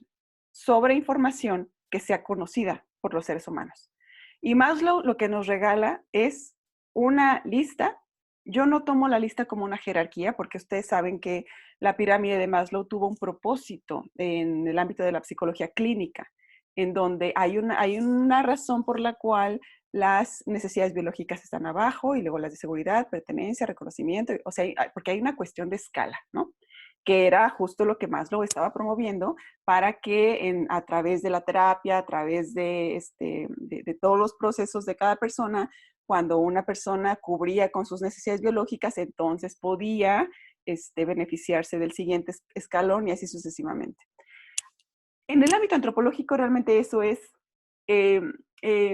sobre información que sea conocida por los seres humanos. Y Maslow lo que nos regala es una lista. Yo no tomo la lista como una jerarquía, porque ustedes saben que la pirámide de Maslow tuvo un propósito en el ámbito de la psicología clínica, en donde hay una razón por la cual las necesidades biológicas están abajo y luego las de seguridad, pertenencia, reconocimiento, o sea, porque hay una cuestión de escala, ¿no? Que era justo lo que Maslow estaba promoviendo para que a través de la terapia, a través de todos los procesos de cada persona, cuando una persona cubría con sus necesidades biológicas, entonces podía beneficiarse del siguiente escalón y así sucesivamente. En el ámbito antropológico realmente eso eh,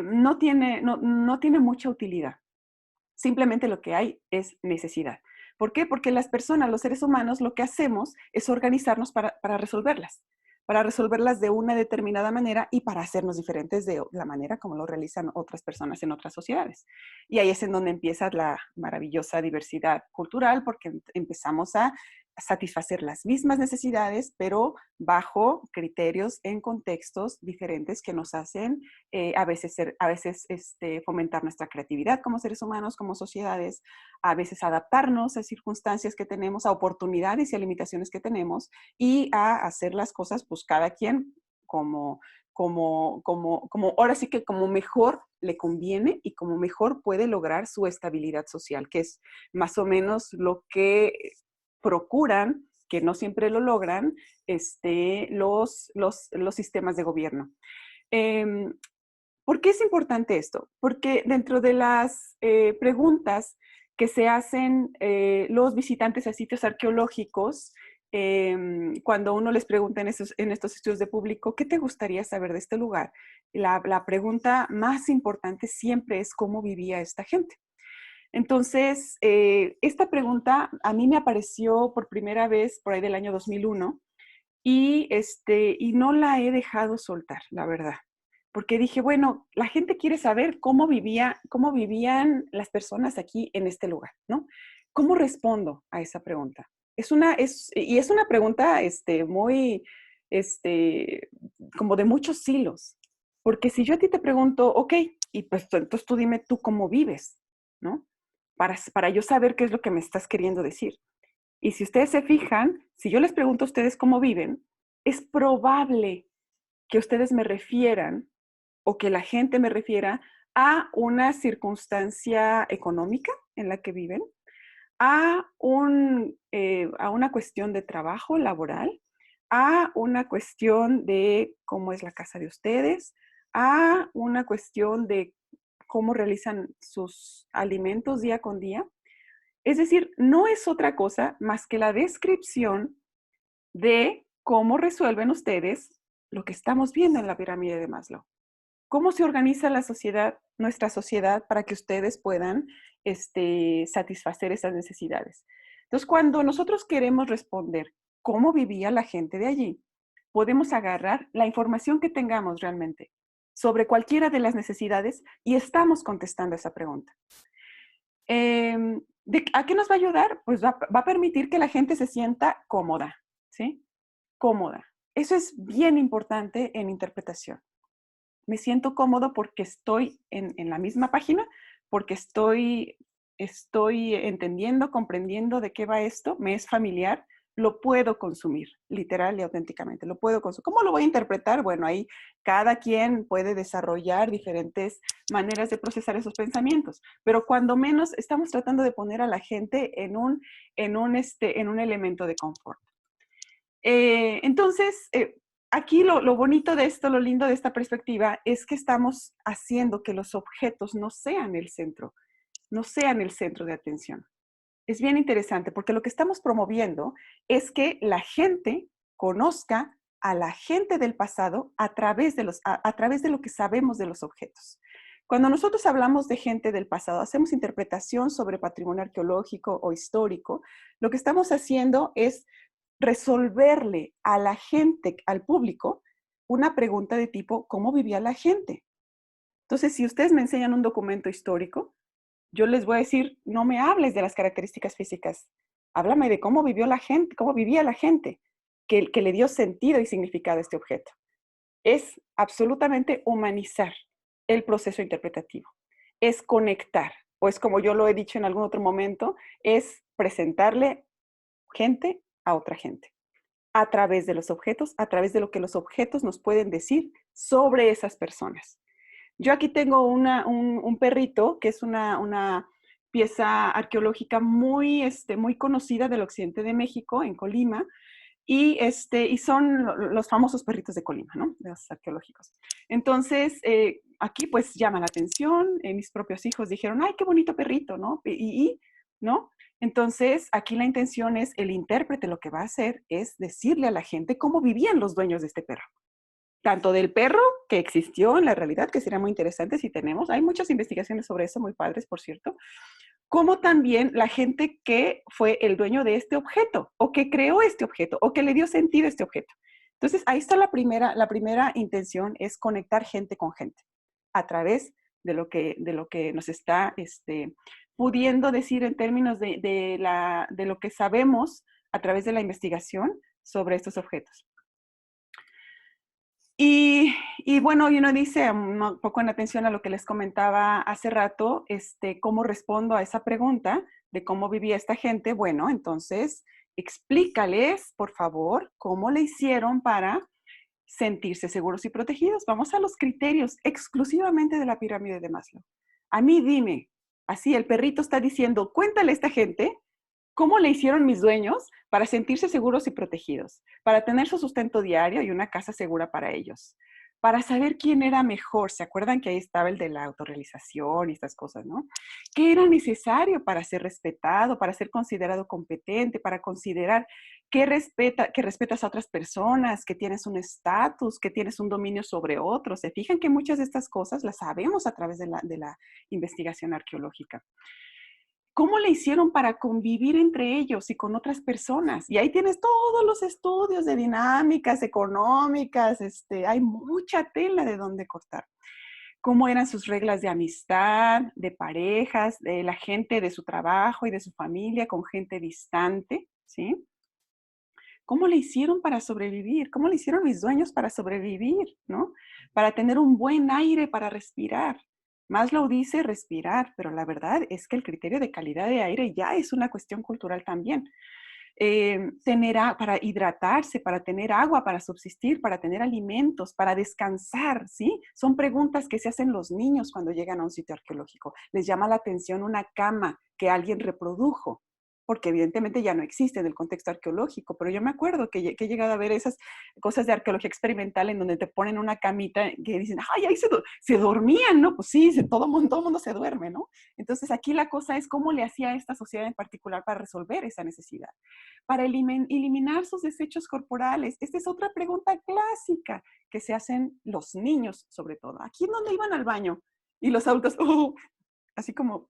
no tiene mucha utilidad. Simplemente lo que hay es necesidad. ¿Por qué? Porque las personas, los seres humanos, lo que hacemos es organizarnos para resolverlas de una determinada manera y para hacernos diferentes de la manera como lo realizan otras personas en otras sociedades. Y ahí es en donde empieza la maravillosa diversidad cultural, porque empezamos a satisfacer las mismas necesidades, pero bajo criterios en contextos diferentes que nos hacen a veces fomentar nuestra creatividad como seres humanos, como sociedades, a veces adaptarnos a circunstancias que tenemos, a oportunidades y a limitaciones que tenemos y a hacer las cosas, pues cada quien como ahora sí que como mejor le conviene y como mejor puede lograr su estabilidad social, que es más o menos lo que procuran, que no siempre lo logran, los sistemas de gobierno. ¿Por qué es importante esto? Porque dentro de las preguntas que se hacen los visitantes a sitios arqueológicos, cuando uno les pregunta en estos estudios de público, ¿qué te gustaría saber de este lugar? La pregunta más importante siempre es cómo vivía esta gente. Entonces, esta pregunta a mí me apareció por primera vez por ahí del año 2001 y no la he dejado soltar, la verdad. Porque dije, bueno, la gente quiere saber cómo vivían las personas aquí en este lugar, ¿no? ¿Cómo respondo a esa pregunta? Es una pregunta muy, como de muchos hilos. Porque si yo a ti te pregunto, ok, y pues entonces tú dime tú cómo vives, ¿no? Para yo saber qué es lo que me estás queriendo decir. Y si ustedes se fijan, si yo les pregunto a ustedes cómo viven, es probable que ustedes me refieran o que la gente me refiera a una circunstancia económica en la que viven, a una cuestión de trabajo laboral, a una cuestión de cómo es la casa de ustedes, a una cuestión de cómo realizan sus alimentos día con día. Es decir, no es otra cosa más que la descripción de cómo resuelven ustedes lo que estamos viendo en la pirámide de Maslow. ¿Cómo se organiza la sociedad, nuestra sociedad, para que ustedes puedan satisfacer esas necesidades? Entonces, cuando nosotros queremos responder cómo vivía la gente de allí, podemos agarrar la información que tengamos realmente sobre cualquiera de las necesidades y estamos contestando esa pregunta. ¿A qué nos va a ayudar? Pues va a permitir que la gente se sienta cómoda, ¿sí? Cómoda. Eso es bien importante en interpretación. Me siento cómodo porque estoy en la misma página, porque estoy entendiendo, comprendiendo de qué va esto, me es familiar, lo puedo consumir, literal y auténticamente, lo puedo consumir. ¿Cómo lo voy a interpretar? Bueno, ahí cada quien puede desarrollar diferentes maneras de procesar esos pensamientos, pero cuando menos estamos tratando de poner a la gente en un elemento de confort. Entonces, aquí lo bonito de esto, lo lindo de esta perspectiva es que estamos haciendo que los objetos no sean el centro de atención. Es bien interesante porque lo que estamos promoviendo es que la gente conozca a la gente del pasado a través de lo que sabemos de los objetos. Cuando nosotros hablamos de gente del pasado, hacemos interpretación sobre patrimonio arqueológico o histórico, lo que estamos haciendo es resolverle a la gente, al público, una pregunta de tipo, ¿cómo vivía la gente? Entonces, si ustedes me enseñan un documento histórico, yo les voy a decir, no me hables de las características físicas, háblame de cómo vivió la gente, cómo vivía la gente, que le dio sentido y significado a este objeto. Es absolutamente humanizar el proceso interpretativo. Es conectar, o es como yo lo he dicho en algún otro momento, es presentarle gente a otra gente a través de los objetos, a través de lo que los objetos nos pueden decir sobre esas personas. Yo aquí tengo un perrito que es una pieza arqueológica muy conocida del occidente de México, en Colima, y son los famosos perritos de Colima, ¿no? Los arqueológicos. Entonces, aquí pues llama la atención, mis propios hijos dijeron, ¡ay, qué bonito perrito!, ¿no? ¿No? Entonces, aquí la intención es, el intérprete lo que va a hacer es decirle a la gente cómo vivían los dueños de este perro. Tanto del perro que existió en la realidad, que sería muy interesante si tenemos, hay muchas investigaciones sobre eso, muy padres, por cierto, como también la gente que fue el dueño de este objeto, o que creó este objeto, o que le dio sentido a este objeto. Entonces, ahí está la primera intención, es conectar gente con gente, a través de lo que nos está pudiendo decir en términos de lo que sabemos a través de la investigación sobre estos objetos. Y bueno, y uno dice, un poco en atención a lo que les comentaba hace rato, ¿cómo respondo a esa pregunta de cómo vivía esta gente? Bueno, entonces, explícales, por favor, cómo le hicieron para sentirse seguros y protegidos. Vamos a los criterios exclusivamente de la pirámide de Maslow. A mí dime, así el perrito está diciendo, cuéntale a esta gente ¿Cómo le hicieron mis dueños para sentirse seguros y protegidos? Para tener su sustento diario y una casa segura para ellos. Para saber quién era mejor. ¿Se acuerdan que ahí estaba el de la autorrealización y estas cosas, no? ¿Qué era necesario para ser respetado, para ser considerado competente, para considerar que respetas a otras personas, que tienes un estatus, que tienes un dominio sobre otros? ¿Se fijan que muchas de estas cosas las sabemos a través de la investigación arqueológica? ¿Cómo le hicieron para convivir entre ellos y con otras personas? Y ahí tienes todos los estudios de dinámicas económicas, hay mucha tela de dónde cortar. ¿Cómo eran sus reglas de amistad, de parejas, de la gente de su trabajo y de su familia con gente distante? ¿Sí? ¿Cómo le hicieron para sobrevivir? ¿Cómo le hicieron mis dueños para sobrevivir? ¿No? Para tener un buen aire para respirar. Maslow dice respirar, pero la verdad es que el criterio de calidad de aire ya es una cuestión cultural también. Para hidratarse, para tener agua, para subsistir, para tener alimentos, para descansar, ¿sí? Son preguntas que se hacen los niños cuando llegan a un sitio arqueológico. Les llama la atención una cama que alguien reprodujo, porque evidentemente ya no existe en el contexto arqueológico, pero yo me acuerdo que he llegado a ver esas cosas de arqueología experimental en donde te ponen una camita que dicen, ay, ahí se dormían, ¿no? Pues sí, todo mundo se duerme, ¿no? Entonces aquí la cosa es cómo le hacía esta sociedad en particular para resolver esa necesidad, para eliminar sus desechos corporales. Esta es otra pregunta clásica que se hacen los niños, sobre todo. ¿Aquí es donde iban al baño? Y los adultos, oh, así como,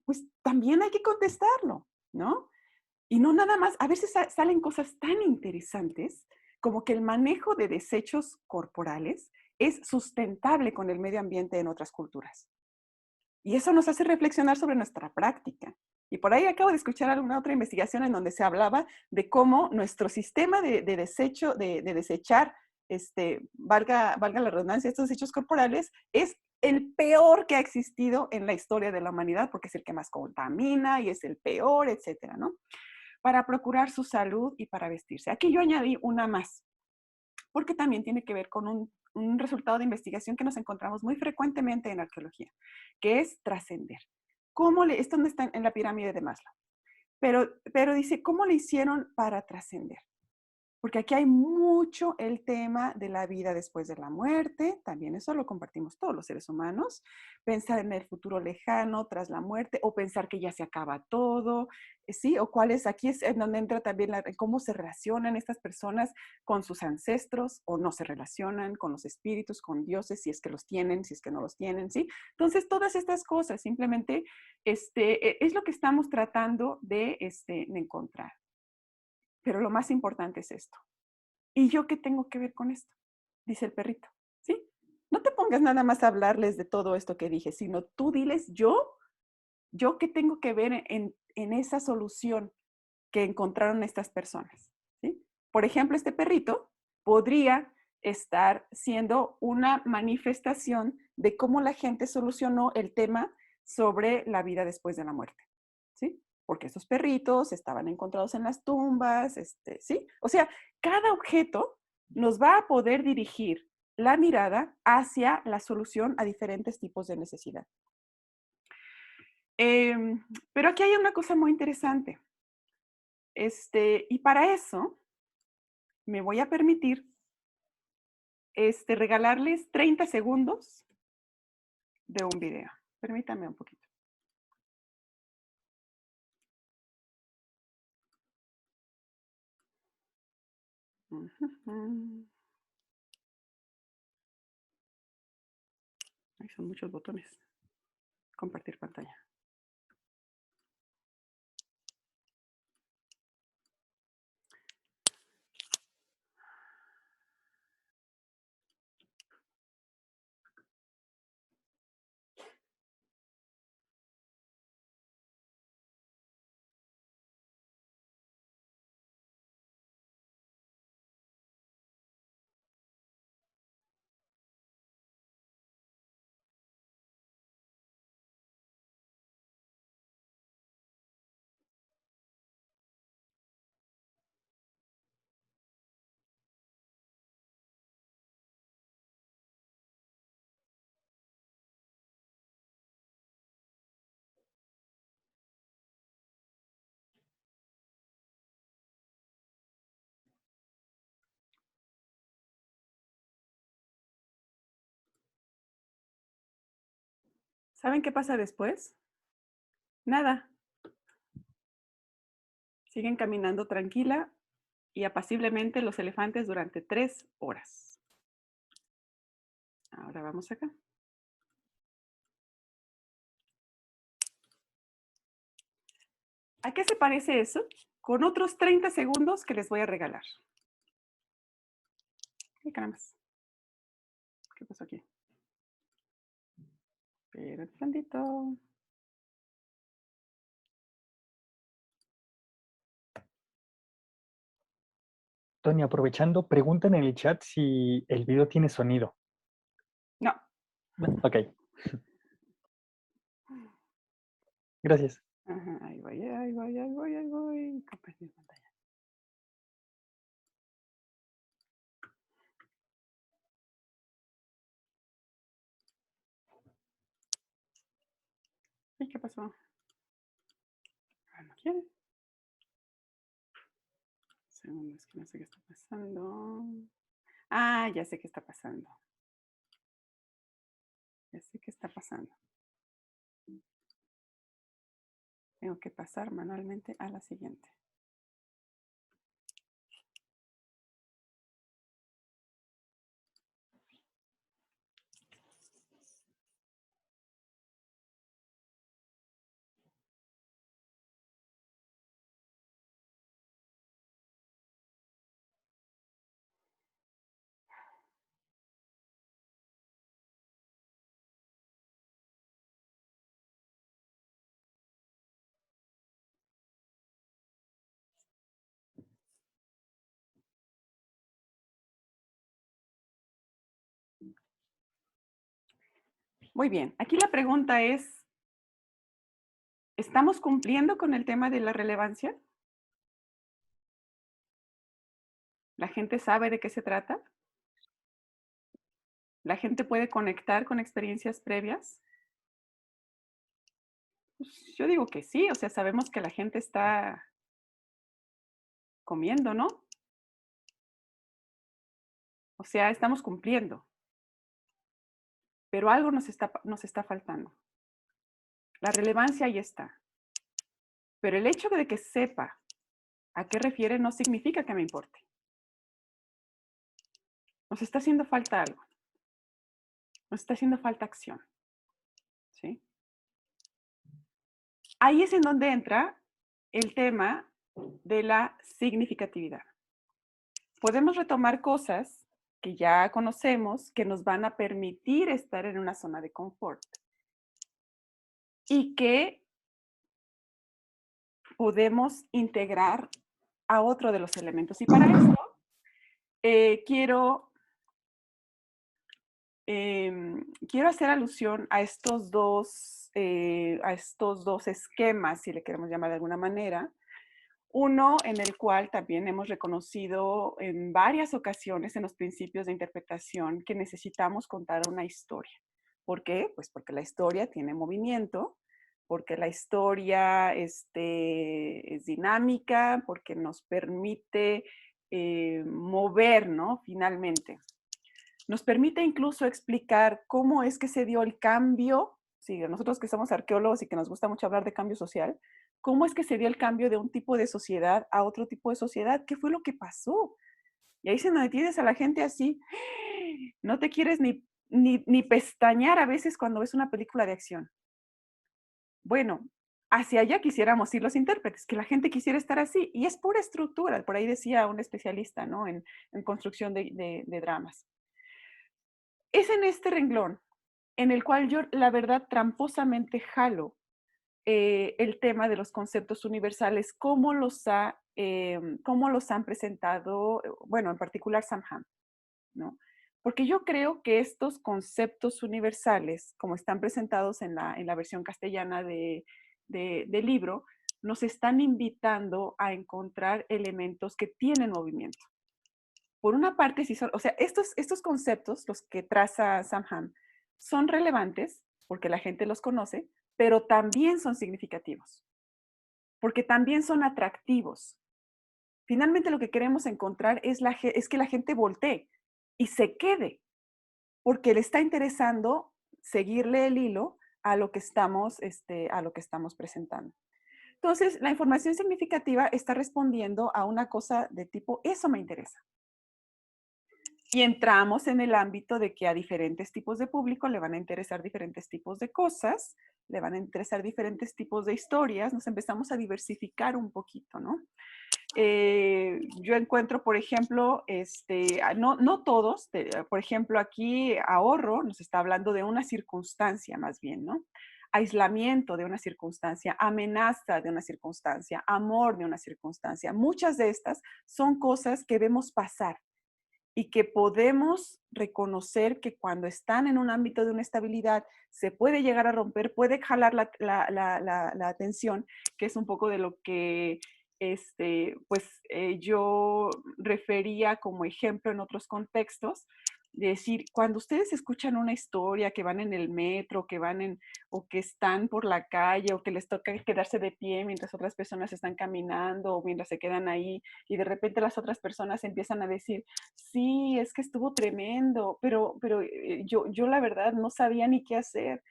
pues también hay que contestarlo, ¿no? Y no nada más, a veces salen cosas tan interesantes como que el manejo de desechos corporales es sustentable con el medio ambiente en otras culturas. Y eso nos hace reflexionar sobre nuestra práctica. Y por ahí acabo de escuchar alguna otra investigación en donde se hablaba de cómo nuestro sistema de desecho, de desechar, valga la redundancia, estos desechos corporales, es el peor que ha existido en la historia de la humanidad, porque es el que más contamina y es el peor, etcétera, ¿no? Para procurar su salud y para vestirse. Aquí yo añadí una más, porque también tiene que ver con un resultado de investigación que nos encontramos muy frecuentemente en arqueología, que es trascender. Esto no está en la pirámide de Maslow, pero dice, ¿cómo le hicieron para trascender? Porque aquí hay mucho el tema de la vida después de la muerte, también eso lo compartimos todos los seres humanos, pensar en el futuro lejano tras la muerte o pensar que ya se acaba todo, ¿sí? O aquí es en donde entra también cómo se relacionan estas personas con sus ancestros o no se relacionan con los espíritus, con dioses, si es que los tienen, si es que no los tienen, ¿sí? Entonces, todas estas cosas simplemente es lo que estamos tratando de encontrar. Pero lo más importante es esto. ¿Y yo qué tengo que ver con esto? Dice el perrito, ¿sí? No te pongas nada más a hablarles de todo esto que dije, sino tú diles yo qué tengo que ver en esa solución que encontraron estas personas, ¿sí? Por ejemplo, este perrito podría estar siendo una manifestación de cómo la gente solucionó el tema sobre la vida después de la muerte, ¿sí? Porque esos perritos estaban encontrados en las tumbas, ¿sí? O sea, cada objeto nos va a poder dirigir la mirada hacia la solución a diferentes tipos de necesidad. Pero aquí hay una cosa muy interesante. Y para eso me voy a permitir regalarles 30 segundos de un video. Permítanme un poquito. Ay, son muchos botones. Compartir pantalla. ¿Saben qué pasa después? Nada. Siguen caminando tranquila y apaciblemente los elefantes durante 3 horas. Ahora vamos acá. ¿A qué se parece eso? Con otros 30 segundos que les voy a regalar. ¡Ay, caramba! ¿Qué pasó aquí? Espérate tantito. Tony, aprovechando, preguntan en el chat si el video tiene sonido. No. Ok. Gracias. Ajá, ahí voy, ahí voy, ahí voy, ahí voy. Compartir pantalla. ¿Y qué pasó? Ah, no quiere. Segundo, es que no sé qué está pasando. Ah, ya sé qué está pasando. Ya sé qué está pasando. Tengo que pasar manualmente a la siguiente. Muy bien, aquí la pregunta es, ¿estamos cumpliendo con el tema de la relevancia? ¿La gente sabe de qué se trata? ¿La gente puede conectar con experiencias previas? Pues yo digo que sí, o sea, sabemos que la gente está comiendo, ¿no? O sea, estamos cumpliendo, pero algo nos está faltando. La relevancia ahí está, pero el hecho de que sepa a qué refiere no significa que me importe. Nos está haciendo falta algo, nos está haciendo falta acción, ¿sí? Ahí es en donde entra el tema de la significatividad. Podemos retomar cosas que ya conocemos que nos van a permitir estar en una zona de confort y que podemos integrar a otro de los elementos. Y para eso quiero hacer alusión a estos dos esquemas, si le queremos llamar de alguna manera. Uno en el cual también hemos reconocido en varias ocasiones en los principios de interpretación que necesitamos contar una historia. ¿Por qué? Pues porque la historia tiene movimiento, porque la historia es dinámica, porque nos permite mover, ¿no? Finalmente. Nos permite incluso explicar cómo es que se dio el cambio, sí, nosotros que somos arqueólogos y que nos gusta mucho hablar de cambio social, cómo es que se dio el cambio de un tipo de sociedad a otro tipo de sociedad, qué fue lo que pasó. Y ahí se nos detienes a la gente así, no te quieres ni pestañear a veces cuando ves una película de acción. Bueno, hacia allá quisiéramos ir los intérpretes, que la gente quisiera estar así, y es pura estructura, por ahí decía un especialista, ¿no? En construcción de dramas. Es en este renglón en el cual yo, la verdad, tramposamente jalo el tema de los conceptos universales, cómo los han presentado, bueno, en particular Sam Ham, ¿no? Porque yo creo que estos conceptos universales, como están presentados en la versión castellana del libro, nos están invitando a encontrar elementos que tienen movimiento. Por una parte, sí son, o sea, estos conceptos, los que traza Sam Ham, son relevantes porque la gente los conoce, pero también son significativos, porque también son atractivos. Finalmente lo que queremos encontrar es que la gente voltee y se quede, porque le está interesando seguirle el hilo a lo que estamos presentando. Entonces, la información significativa está respondiendo a una cosa de tipo, eso me interesa. Y entramos en el ámbito de que a diferentes tipos de público le van a interesar diferentes tipos de cosas, le van a interesar diferentes tipos de historias, nos empezamos a diversificar un poquito, ¿no? Yo encuentro, por ejemplo, no todos, por ejemplo, aquí ahorro nos está hablando de una circunstancia más bien, ¿no? Aislamiento de una circunstancia, amenaza de una circunstancia, amor de una circunstancia. Muchas de estas son cosas que vemos pasar y que podemos reconocer que cuando están en un ámbito de una estabilidad se puede llegar a romper, puede jalar la atención, que es un poco de lo que yo refería como ejemplo en otros contextos, de decir, cuando ustedes escuchan una historia que van en el metro, o que están por la calle, o que les toca quedarse de pie mientras otras personas están caminando, o mientras se quedan ahí, y de repente las otras personas empiezan a decir, sí, es que estuvo tremendo, pero yo la verdad no sabía ni qué hacer.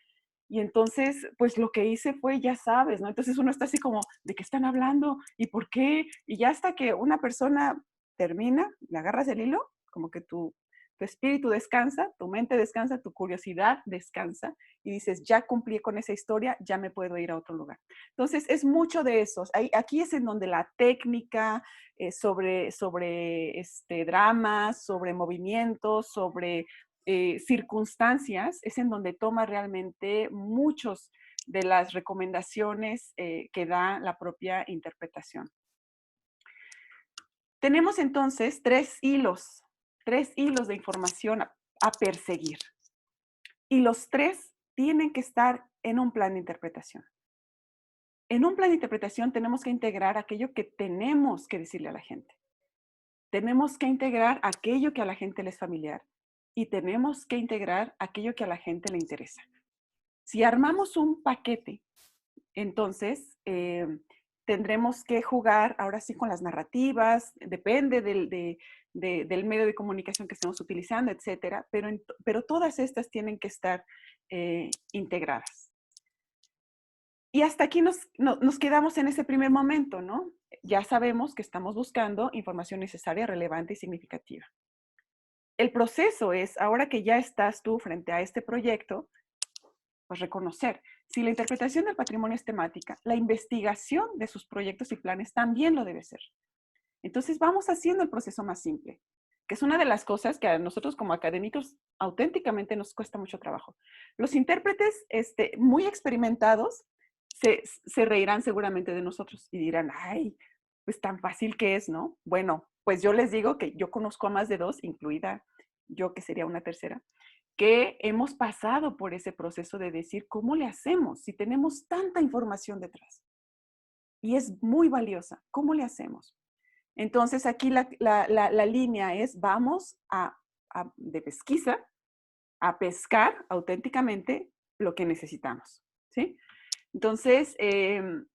Y entonces, pues lo que hice fue, ya sabes, ¿no? Entonces uno está así como, ¿de qué están hablando? ¿Y por qué? Y ya hasta que una persona termina, le agarras el hilo, como que tu espíritu descansa, tu mente descansa, tu curiosidad descansa y dices, ya cumplí con esa historia, ya me puedo ir a otro lugar. Entonces, es mucho de esos. Aquí es en donde la técnica sobre dramas, sobre movimientos, sobre circunstancias, es en donde toma realmente muchos de las recomendaciones que da la propia interpretación. Tenemos entonces tres hilos de información a perseguir. Y los tres tienen que estar en un plan de interpretación. En un plan de interpretación tenemos que integrar aquello que tenemos que decirle a la gente. Tenemos que integrar aquello que a la gente le es familiar y tenemos que integrar aquello que a la gente le interesa. Si armamos un paquete, entonces tendremos que jugar ahora sí con las narrativas, depende del medio de comunicación que estemos utilizando, etcétera, pero todas estas tienen que estar integradas. Y hasta aquí nos quedamos en ese primer momento, ¿no? Ya sabemos que estamos buscando información necesaria, relevante y significativa. El proceso es, ahora que ya estás tú frente a este proyecto, pues reconocer. Si la interpretación del patrimonio es temática, la investigación de sus proyectos y planes también lo debe ser. Entonces vamos haciendo el proceso más simple, que es una de las cosas que a nosotros como académicos auténticamente nos cuesta mucho trabajo. Los intérpretes muy experimentados se reirán seguramente de nosotros y dirán, ay, pues tan fácil que es, ¿no? Bueno, pues yo les digo que yo conozco a más de dos, incluida yo que sería una tercera, que hemos pasado por ese proceso de decir, ¿cómo le hacemos si tenemos tanta información detrás? Y es muy valiosa, ¿cómo le hacemos? Entonces aquí la línea es, vamos de pesquisa a pescar auténticamente lo que necesitamos, ¿sí? Entonces, en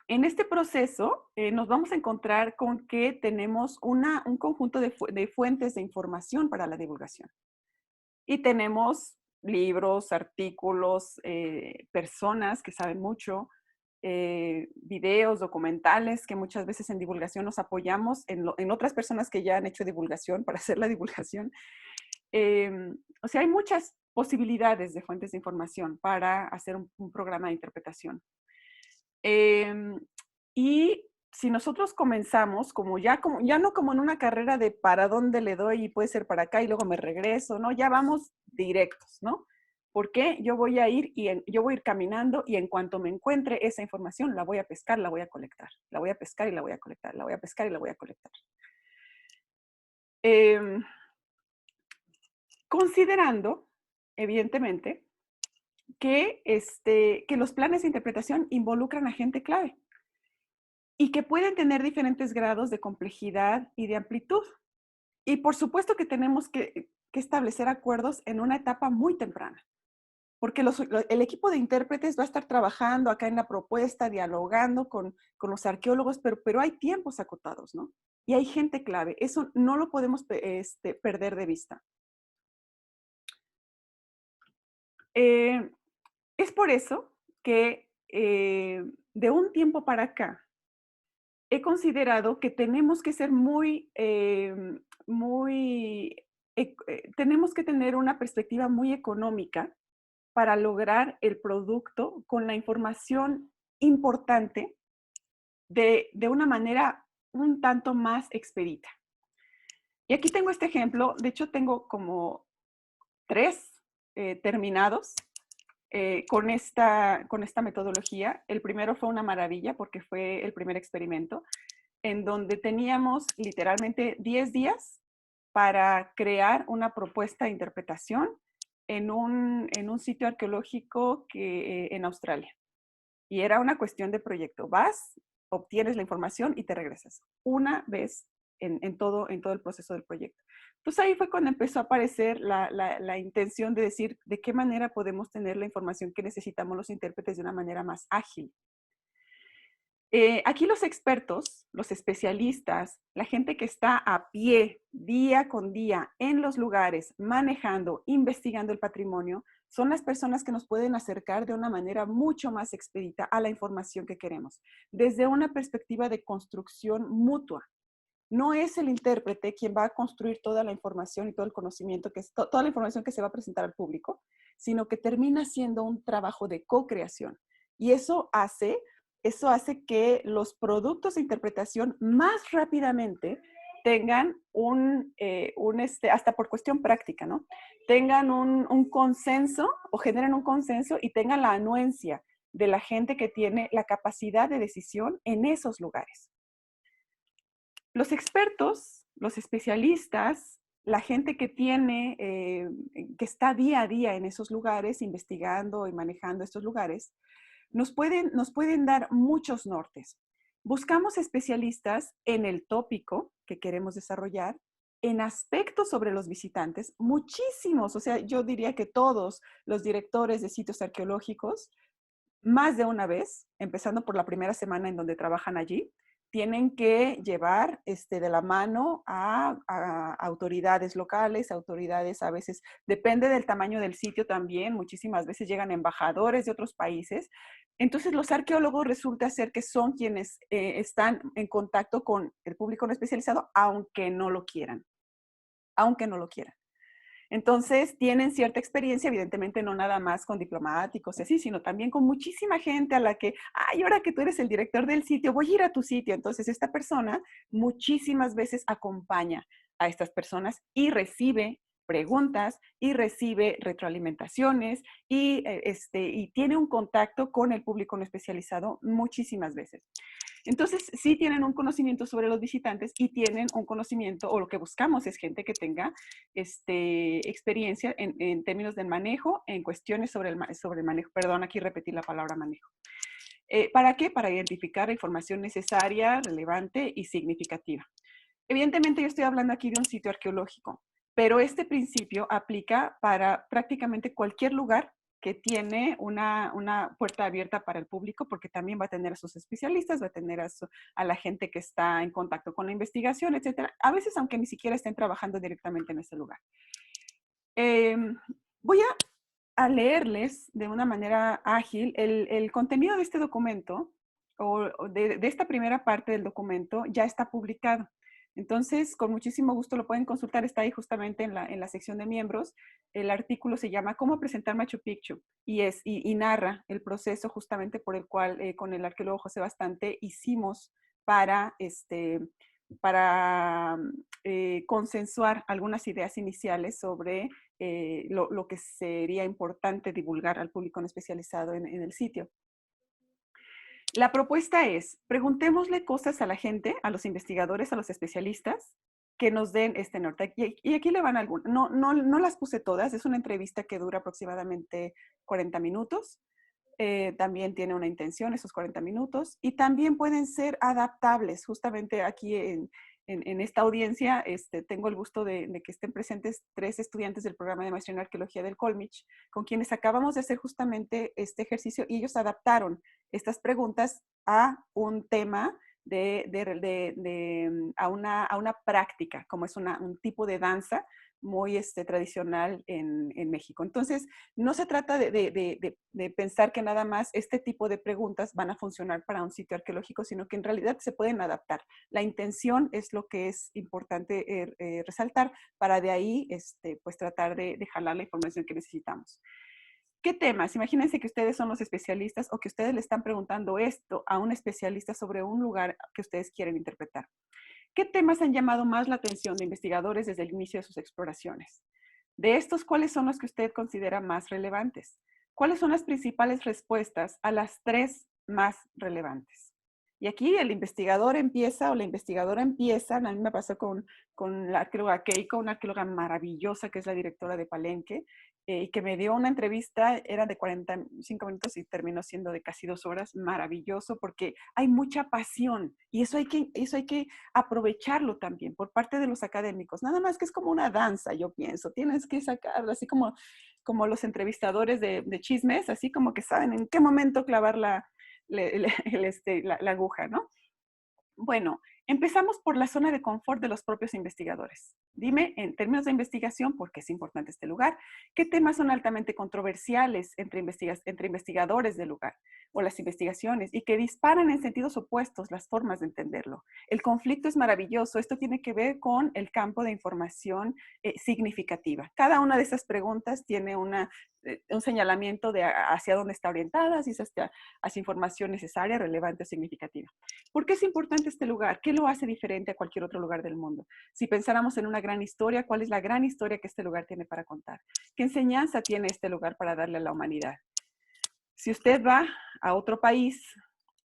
este proceso nos vamos a encontrar con que tenemos un conjunto de fuentes de información para la divulgación. Y tenemos libros, artículos, personas que saben mucho, videos, documentales, que muchas veces en divulgación nos apoyamos en otras personas que ya han hecho divulgación para hacer la divulgación. O sea, hay muchas posibilidades de fuentes de información para hacer un programa de interpretación. Y si nosotros comenzamos ya no como en una carrera de para dónde le doy y puede ser para acá y luego me regreso, ¿no? Ya vamos directos, ¿no? Porque yo voy a ir yo voy a ir caminando y en cuanto me encuentre esa información la voy a pescar, la voy a colectar. La voy a pescar y la voy a colectar, la voy a pescar y la voy a colectar. Considerando, evidentemente, que los planes de interpretación involucran a gente clave y que pueden tener diferentes grados de complejidad y de amplitud. Y por supuesto que tenemos que establecer acuerdos en una etapa muy temprana, porque el equipo de intérpretes va a estar trabajando acá en la propuesta, dialogando con los arqueólogos, pero hay tiempos acotados, ¿no? Y hay gente clave. Eso no lo podemos perder de vista. Es por eso que de un tiempo para acá he considerado que tenemos que ser muy, tenemos que tener una perspectiva muy económica para lograr el producto con la información importante de una manera un tanto más expedita. Y aquí tengo este ejemplo, de hecho tengo como 3 terminados con esta metodología. El primero fue una maravilla porque fue el primer experimento en donde teníamos literalmente 10 días para crear una propuesta de interpretación en un sitio arqueológico en Australia. Y era una cuestión de proyecto. Vas, obtienes la información y te regresas. Una vez en todo el proceso del proyecto. Entonces ahí fue cuando empezó a aparecer la intención de decir de qué manera podemos tener la información que necesitamos los intérpretes de una manera más ágil. Aquí los expertos, los especialistas, la gente que está a pie día con día en los lugares, manejando, investigando el patrimonio, son las personas que nos pueden acercar de una manera mucho más expedita a la información que queremos, desde una perspectiva de construcción mutua. No es el intérprete quien va a construir toda la información y todo el conocimiento, toda la información que se va a presentar al público, sino que termina siendo un trabajo de co-creación. Y eso hace que los productos de interpretación más rápidamente tengan hasta por cuestión práctica, ¿no? Tengan un consenso o generen un consenso y tengan la anuencia de la gente que tiene la capacidad de decisión en esos lugares. Los expertos, los especialistas, la gente que que está día a día en esos lugares, investigando y manejando estos lugares, nos pueden dar muchos nortes. Buscamos especialistas en el tópico que queremos desarrollar, en aspectos sobre los visitantes, muchísimos, o sea, yo diría que todos los directores de sitios arqueológicos, más de una vez, empezando por la primera semana en donde trabajan allí, tienen que llevar de la mano a autoridades locales, autoridades a veces, depende del tamaño del sitio también, muchísimas veces llegan embajadores de otros países. Entonces los arqueólogos resulta ser que son quienes están en contacto con el público no especializado, aunque no lo quieran. Entonces, tienen cierta experiencia, evidentemente no nada más con diplomáticos y así, sino también con muchísima gente a la que, ay, ahora que tú eres el director del sitio, voy a ir a tu sitio. Entonces, esta persona muchísimas veces acompaña a estas personas y recibe preguntas y recibe retroalimentaciones y tiene un contacto con el público no especializado muchísimas veces. Entonces, sí tienen un conocimiento sobre los visitantes y tienen un conocimiento, o lo que buscamos es gente que tenga experiencia en términos del manejo, en cuestiones sobre el manejo. Perdón, aquí repetí la palabra manejo. ¿Para qué? Para identificar la información necesaria, relevante y significativa. Evidentemente, yo estoy hablando aquí de un sitio arqueológico, pero este principio aplica para prácticamente cualquier lugar que tiene una puerta abierta para el público, porque también va a tener a sus especialistas, va a tener a la gente que está en contacto con la investigación, etcétera. A veces, aunque ni siquiera estén trabajando directamente en ese lugar. Voy a leerles de una manera ágil el contenido de este documento o de esta primera parte del documento ya está publicado. Entonces, con muchísimo gusto lo pueden consultar, está ahí justamente en la sección de miembros. El artículo se llama ¿Cómo presentar Machu Picchu? Y narra el proceso justamente por el cual con el arqueólogo José Bastante hicimos para, consensuar algunas ideas iniciales sobre lo que sería importante divulgar al público no especializado en el sitio. La propuesta es, preguntémosle cosas a la gente, a los investigadores, a los especialistas, que nos den este norte. Y aquí le van algunas. No las puse todas, es una entrevista que dura aproximadamente 40 minutos. También tiene una intención esos 40 minutos y también pueden ser adaptables. Justamente aquí en esta audiencia tengo el gusto de que estén presentes 3 estudiantes del programa de maestría en arqueología del Colmich, con quienes acabamos de hacer justamente este ejercicio y ellos adaptaron estas preguntas a un tema a una práctica, como es un tipo de danza muy tradicional en México. Entonces, no se trata de pensar que nada más este tipo de preguntas van a funcionar para un sitio arqueológico, sino que en realidad se pueden adaptar. La intención es lo que es importante resaltar para de ahí pues tratar de jalar la información que necesitamos. ¿Qué temas? Imagínense que ustedes son los especialistas o que ustedes le están preguntando esto a un especialista sobre un lugar que ustedes quieren interpretar. ¿Qué temas han llamado más la atención de investigadores desde el inicio de sus exploraciones? De estos, ¿cuáles son los que usted considera más relevantes? ¿Cuáles son las principales respuestas a las 3 más relevantes? Y aquí el investigador empieza o la investigadora empieza, a mí me pasó con la arqueóloga Keiko, una arqueóloga maravillosa que es la directora de Palenque, que me dio una entrevista, era de 45 minutos y terminó siendo de casi 2 horas, maravilloso porque hay mucha pasión y eso hay que aprovecharlo también por parte de los académicos. Nada más que es como una danza, yo pienso, tienes que sacarlo, así como los entrevistadores de chismes, así como que saben en qué momento clavar la aguja, ¿no? Bueno, empezamos por la zona de confort de los propios investigadores. Dime, en términos de investigación, ¿por qué es importante este lugar? ¿Qué temas son altamente controversiales entre investigadores del lugar o las investigaciones y que disparan en sentidos opuestos las formas de entenderlo? El conflicto es maravilloso. Esto tiene que ver con el campo de información significativa. Cada una de esas preguntas tiene un señalamiento de hacia dónde está orientada, si es hacia información necesaria, relevante o significativa. ¿Por qué es importante este lugar? ¿Qué lo hace diferente a cualquier otro lugar del mundo? Si pensáramos en una gran historia, ¿cuál es la gran historia que este lugar tiene para contar? ¿Qué enseñanza tiene este lugar para darle a la humanidad? Si usted va a otro país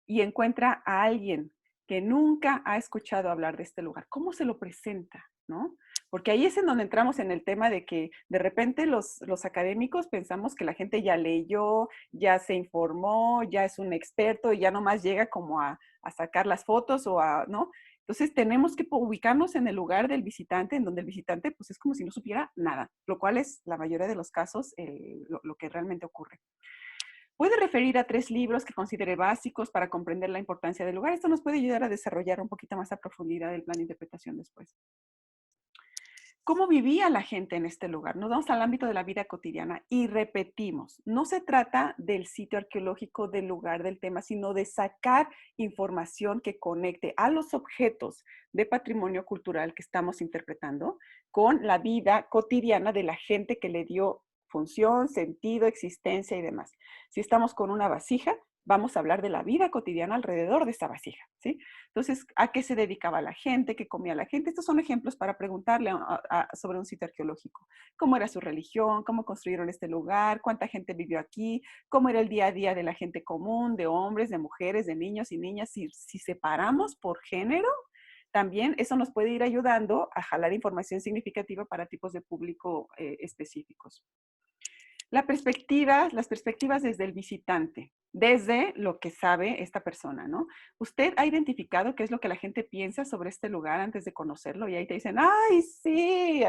y encuentra a alguien que nunca ha escuchado hablar de este lugar, ¿cómo se lo presenta? ¿No? Porque ahí es en donde entramos en el tema de que de repente los académicos pensamos que la gente ya leyó, ya se informó, ya es un experto y ya nomás llega como a sacar las fotos o a, ¿no? Entonces tenemos que ubicarnos en el lugar del visitante, en donde el visitante pues es como si no supiera nada, lo cual es la mayoría de los casos lo que realmente ocurre. Puede referir a 3 libros que considere básicos para comprender la importancia del lugar. Esto nos puede ayudar a desarrollar un poquito más a profundidad el plan de interpretación después. ¿Cómo vivía la gente en este lugar? Nos vamos al ámbito de la vida cotidiana y repetimos, no se trata del sitio arqueológico, del lugar, del tema, sino de sacar información que conecte a los objetos de patrimonio cultural que estamos interpretando con la vida cotidiana de la gente que le dio función, sentido, existencia y demás. Si estamos con una vasija, vamos a hablar de la vida cotidiana alrededor de esta vasija, ¿sí? Entonces, ¿a qué se dedicaba la gente? ¿Qué comía la gente? Estos son ejemplos para preguntarle sobre un sitio arqueológico. ¿Cómo era su religión? ¿Cómo construyeron este lugar? ¿Cuánta gente vivió aquí? ¿Cómo era el día a día de la gente común, de hombres, de mujeres, de niños y niñas? Si separamos por género, también eso nos puede ir ayudando a jalar información significativa para tipos de público específicos. Las perspectivas desde el visitante, desde lo que sabe esta persona, ¿no? Usted ha identificado qué es lo que la gente piensa sobre este lugar antes de conocerlo y ahí te dicen, ay, sí,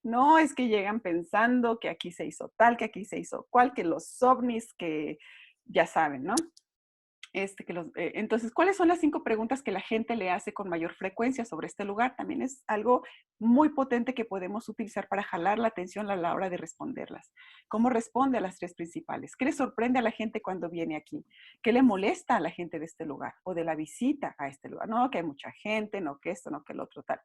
no, es que llegan pensando que aquí se hizo tal, que aquí se hizo cual, que los ovnis, que ya saben, ¿no? Entonces, ¿cuáles son las 5 preguntas que la gente le hace con mayor frecuencia sobre este lugar? También es algo muy potente que podemos utilizar para jalar la atención a la hora de responderlas. ¿Cómo responde a las 3 principales? ¿Qué le sorprende a la gente cuando viene aquí? ¿Qué le molesta a la gente de este lugar o de la visita a este lugar? No, que hay mucha gente, no que esto, no que el otro, tal.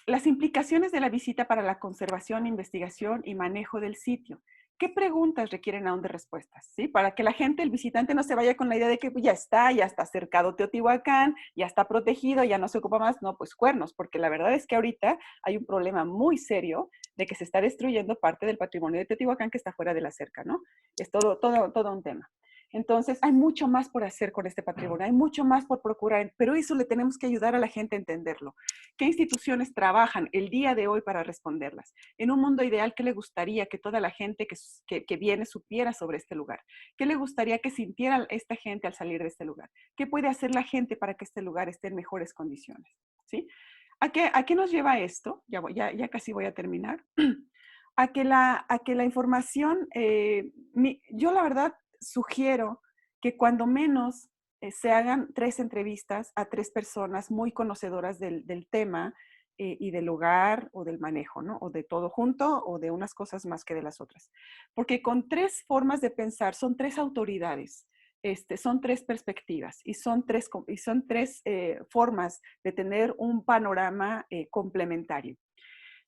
Las implicaciones de la visita para la conservación, investigación y manejo del sitio. ¿Qué preguntas requieren aún de respuestas? ¿Sí? Para que la gente, el visitante, no se vaya con la idea de que ya está cercado Teotihuacán, ya está protegido, ya no se ocupa más. No, pues cuernos, porque la verdad es que ahorita hay un problema muy serio de que se está destruyendo parte del patrimonio de Teotihuacán que está fuera de la cerca, ¿no? Es todo un tema. Entonces, hay mucho más por hacer con este patrimonio, hay mucho más por procurar, pero eso le tenemos que ayudar a la gente a entenderlo. ¿Qué instituciones trabajan el día de hoy para responderlas? En un mundo ideal, ¿qué le gustaría que toda la gente que viene supiera sobre este lugar? ¿Qué le gustaría que sintiera esta gente al salir de este lugar? ¿Qué puede hacer la gente para que este lugar esté en mejores condiciones? ¿Sí? ¿A qué nos lleva esto? Ya casi voy a terminar. A que la información, yo la verdad sugiero que cuando menos se hagan 3 entrevistas a 3 personas muy conocedoras del tema, y del lugar o del manejo, ¿no? O de todo junto o de unas cosas más que de las otras. Porque con tres formas de pensar, son tres autoridades. Son tres perspectivas y son tres formas de tener un panorama complementario.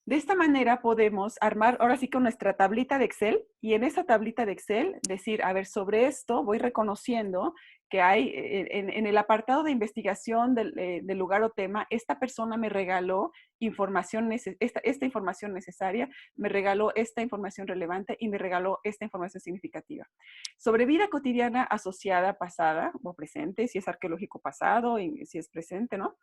De esta manera podemos armar ahora sí con nuestra tablita de Excel y en esa tablita de Excel decir, a ver, sobre esto voy reconociendo que hay en el apartado de investigación del lugar o tema, esta persona me regaló esta información necesaria, me regaló esta información relevante y me regaló esta información significativa. Sobre vida cotidiana asociada, pasada o presente, si es arqueológico pasado y si es presente, ¿no?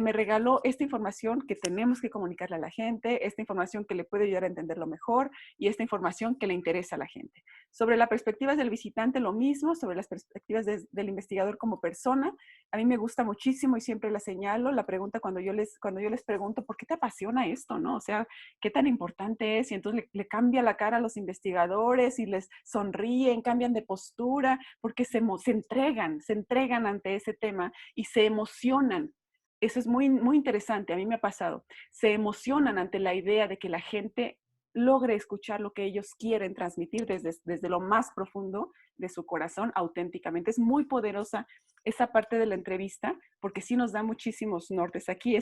Me regaló esta información que tenemos que comunicarle a la gente, esta información que le puede ayudar a entenderlo mejor y esta información que le interesa a la gente. Sobre las perspectivas del visitante, lo mismo, sobre las perspectivas del investigador como persona, a mí me gusta muchísimo y siempre la señalo, la pregunta cuando yo les pregunto, ¿por qué te apasiona esto? ¿No? O sea, ¿qué tan importante es? Y entonces le cambia la cara a los investigadores y les sonríen, cambian de postura, porque se entregan ante ese tema y se emocionan. Eso es muy, muy interesante, a mí me ha pasado. Se emocionan ante la idea de que la gente logre escuchar lo que ellos quieren transmitir desde lo más profundo de su corazón, auténticamente. Es muy poderosa esa parte de la entrevista, porque sí nos da muchísimos nortes. Aquí,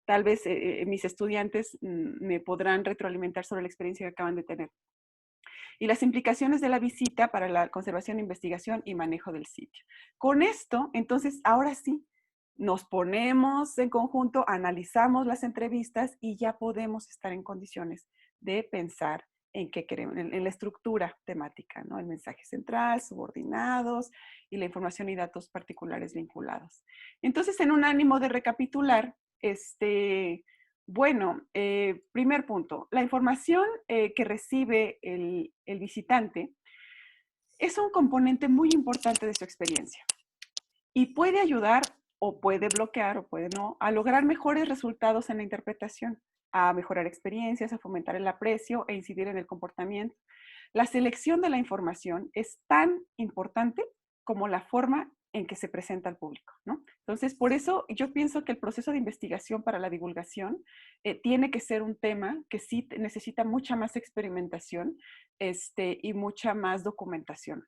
tal vez mis estudiantes me podrán retroalimentar sobre la experiencia que acaban de tener. Y las implicaciones de la visita para la conservación, investigación y manejo del sitio. Con esto, entonces, ahora sí, nos ponemos en conjunto, analizamos las entrevistas y ya podemos estar en condiciones de pensar en qué queremos, en la estructura temática, ¿no? El mensaje central, subordinados y la información y datos particulares vinculados. Entonces, en un ánimo de recapitular, bueno, primer punto, la información que recibe el visitante es un componente muy importante de su experiencia y puede ayudar o puede bloquear o puede no a lograr mejores resultados en la interpretación, a mejorar experiencias, a fomentar el aprecio e incidir en el comportamiento. La selección de la información es tan importante como la forma en que se presenta al público, ¿no? Entonces, por eso yo pienso que el proceso de investigación para la divulgación tiene que ser un tema que sí necesita mucha más experimentación y mucha más documentación.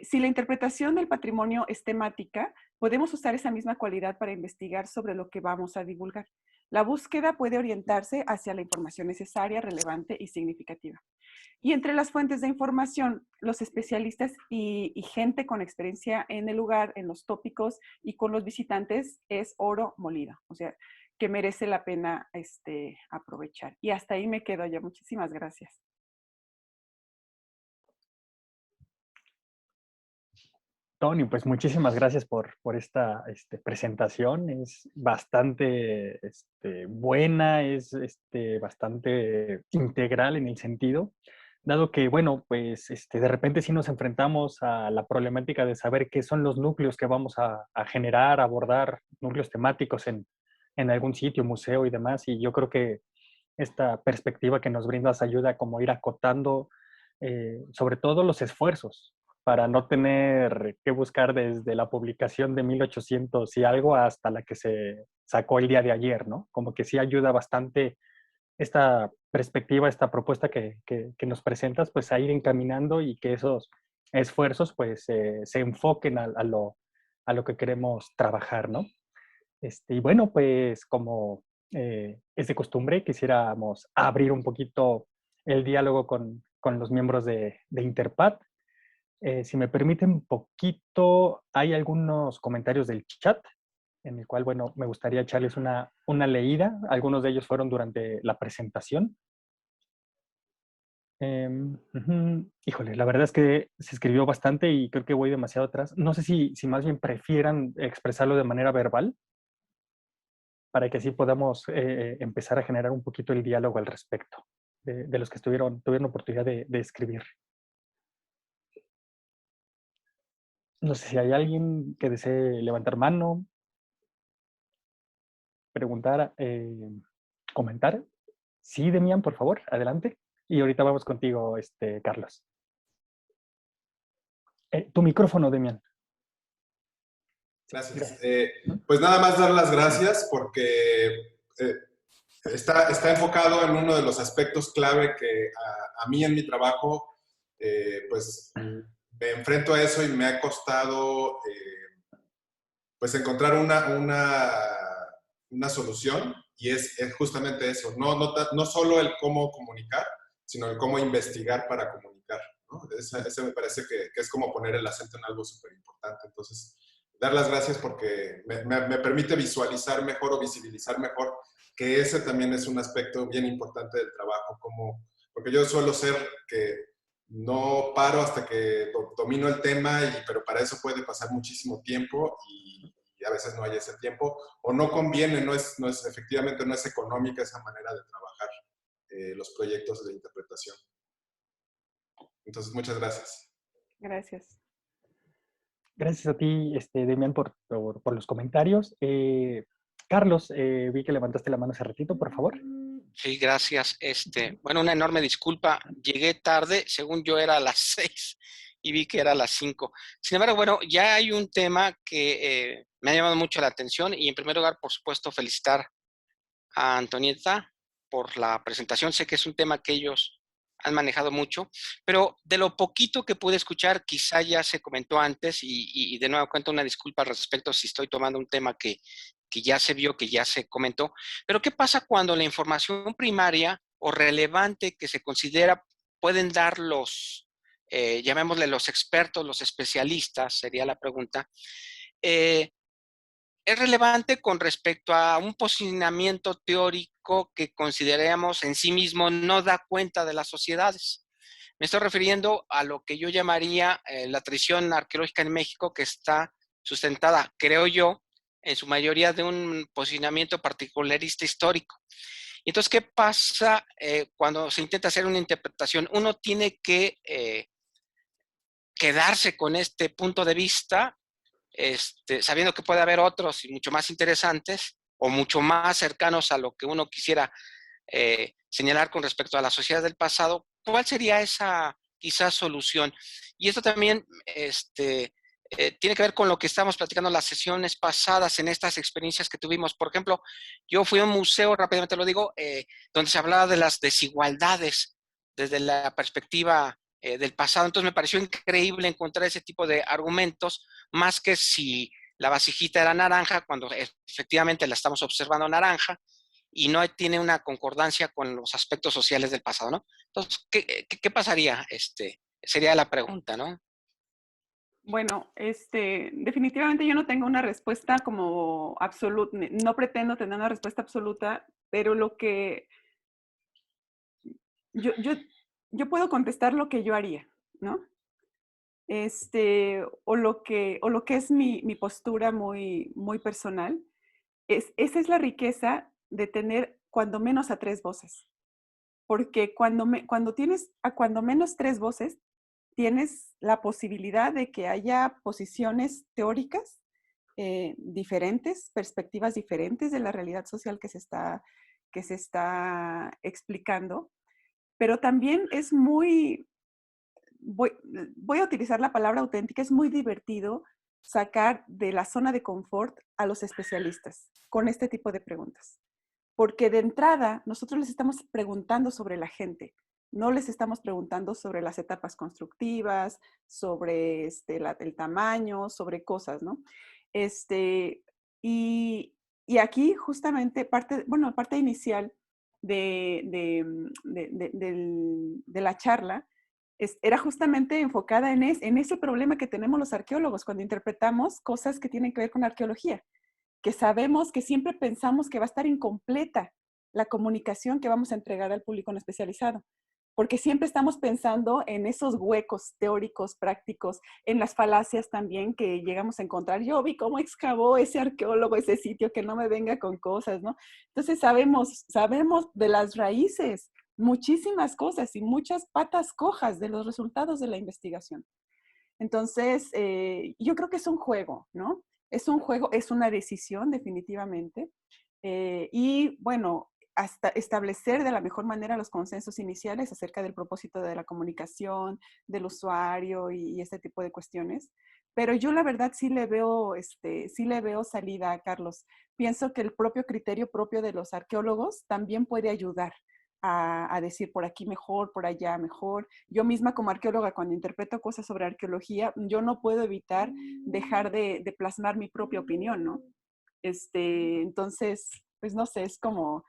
Si la interpretación del patrimonio es temática, podemos usar esa misma cualidad para investigar sobre lo que vamos a divulgar. La búsqueda puede orientarse hacia la información necesaria, relevante y significativa. Y entre las fuentes de información, los especialistas y gente con experiencia en el lugar, en los tópicos y con los visitantes es oro molido. O sea, que merece la pena aprovechar. Y hasta ahí me quedo yo. Muchísimas gracias. Tony, pues muchísimas gracias por esta presentación. Es bastante buena, es bastante integral en el sentido, dado que, bueno, pues de repente sí nos enfrentamos a la problemática de saber qué son los núcleos que vamos a generar, abordar, núcleos temáticos en algún sitio, museo y demás. Y yo creo que esta perspectiva que nos brindas ayuda a como ir acotando sobre todo los esfuerzos para no tener que buscar desde la publicación de 1800 y algo hasta la que se sacó el día de ayer, ¿no? Como que sí ayuda bastante esta perspectiva, esta propuesta que nos presentas, pues a ir encaminando y que esos esfuerzos pues se enfoquen a lo que queremos trabajar, ¿no? Y bueno, pues como es de costumbre, quisiéramos abrir un poquito el diálogo con los miembros de Interpat. Si me permiten un poquito, hay algunos comentarios del chat en el cual, bueno, me gustaría echarles una leída. Algunos de ellos fueron durante la presentación. Híjole, la verdad es que se escribió bastante y creo que voy demasiado atrás. No sé si más bien prefieran expresarlo de manera verbal para que así podamos empezar a generar un poquito el diálogo al respecto de los que tuvieron oportunidad de escribir. No sé si hay alguien que desee levantar mano, preguntar, comentar. Sí, Demian, por favor, adelante. Y ahorita vamos contigo, Carlos. Tu micrófono, Demian. Gracias. Pues nada más dar las gracias porque está enfocado en uno de los aspectos clave que a mí en mi trabajo, pues me enfrento a eso y me ha costado pues encontrar una solución, y es justamente eso, no solo el cómo comunicar, sino el cómo investigar para comunicar, ¿no? Ese me parece que es como poner el acento en algo súper importante. Entonces, dar las gracias porque me permite visualizar mejor o visibilizar mejor que ese también es un aspecto bien importante del trabajo, porque yo suelo ser que no paro hasta que domino el tema, pero para eso puede pasar muchísimo tiempo y a veces no hay ese tiempo, o no conviene, efectivamente no es económica esa manera de trabajar los proyectos de interpretación. Entonces, muchas gracias. Gracias. Gracias a ti, Demian, por los comentarios. Carlos, vi que levantaste la mano hace ratito, por favor. Sí, gracias. Bueno, una enorme disculpa. Llegué tarde, según yo era a las 6 y vi que era a las 5. Sin embargo, bueno, ya hay un tema que me ha llamado mucho la atención y en primer lugar, por supuesto, felicitar a Antonieta por la presentación. Sé que es un tema que ellos han manejado mucho, pero de lo poquito que pude escuchar, quizá ya se comentó antes y de nuevo cuento una disculpa al respecto si estoy tomando un tema que ya se vio, que ya se comentó. Pero ¿qué pasa cuando la información primaria o relevante que se considera pueden dar llamémosle los expertos, los especialistas, sería la pregunta, es relevante con respecto a un posicionamiento teórico que consideramos en sí mismo no da cuenta de las sociedades? Me estoy refiriendo a lo que yo llamaría la tradición arqueológica en México, que está sustentada, creo yo, en su mayoría de un posicionamiento particularista histórico. Entonces, ¿qué pasa cuando se intenta hacer una interpretación? Uno tiene que quedarse con este punto de vista, sabiendo que puede haber otros y mucho más interesantes o mucho más cercanos a lo que uno quisiera señalar con respecto a la sociedad del pasado. ¿Cuál sería esa quizás solución? Y esto también tiene que ver con lo que estábamos platicando en las sesiones pasadas, en estas experiencias que tuvimos. Por ejemplo, yo fui a un museo, rápidamente lo digo, donde se hablaba de las desigualdades desde la perspectiva del pasado. Entonces me pareció increíble encontrar ese tipo de argumentos, más que si la vasijita era naranja, cuando efectivamente la estamos observando naranja, y no tiene una concordancia con los aspectos sociales del pasado, ¿no? Entonces, ¿qué pasaría? Sería la pregunta, ¿no? Bueno, definitivamente yo no tengo una respuesta como absoluta, no pretendo tener una respuesta absoluta, pero lo que yo puedo contestar lo que yo haría, ¿no? O lo que es mi postura muy, muy personal. Esa es la riqueza de tener cuando menos a 3 voces. Porque cuando tienes a cuando menos 3 voces, tienes la posibilidad de que haya posiciones teóricas diferentes, perspectivas diferentes de la realidad social que se está explicando, pero también es muy, voy a utilizar la palabra auténtica, es muy divertido sacar de la zona de confort a los especialistas con este tipo de preguntas. Porque de entrada, nosotros les estamos preguntando sobre la gente, no les estamos preguntando sobre las etapas constructivas, sobre el tamaño, sobre cosas, ¿no? Y, y aquí justamente parte inicial de la charla era justamente enfocada en ese problema que tenemos los arqueólogos cuando interpretamos cosas que tienen que ver con arqueología, que sabemos que siempre pensamos que va a estar incompleta la comunicación que vamos a entregar al público no especializado, porque siempre estamos pensando en esos huecos teóricos, prácticos, en las falacias también que llegamos a encontrar. Yo vi cómo excavó ese arqueólogo ese sitio, que no me venga con cosas, ¿no? Entonces sabemos de las raíces muchísimas cosas y muchas patas cojas de los resultados de la investigación. Entonces, yo creo que es un juego, ¿no? Es un juego, es una decisión definitivamente. Y bueno, hasta establecer de la mejor manera los consensos iniciales acerca del propósito de la comunicación, del usuario y este tipo de cuestiones, pero yo la verdad sí le veo salida a Carlos. Pienso que el propio criterio propio de los arqueólogos también puede ayudar a decir por aquí mejor, por allá mejor. Yo misma como arqueóloga, cuando interpreto cosas sobre arqueología, yo no puedo evitar dejar de plasmar mi propia opinión, ¿no? Entonces, pues no sé, es como,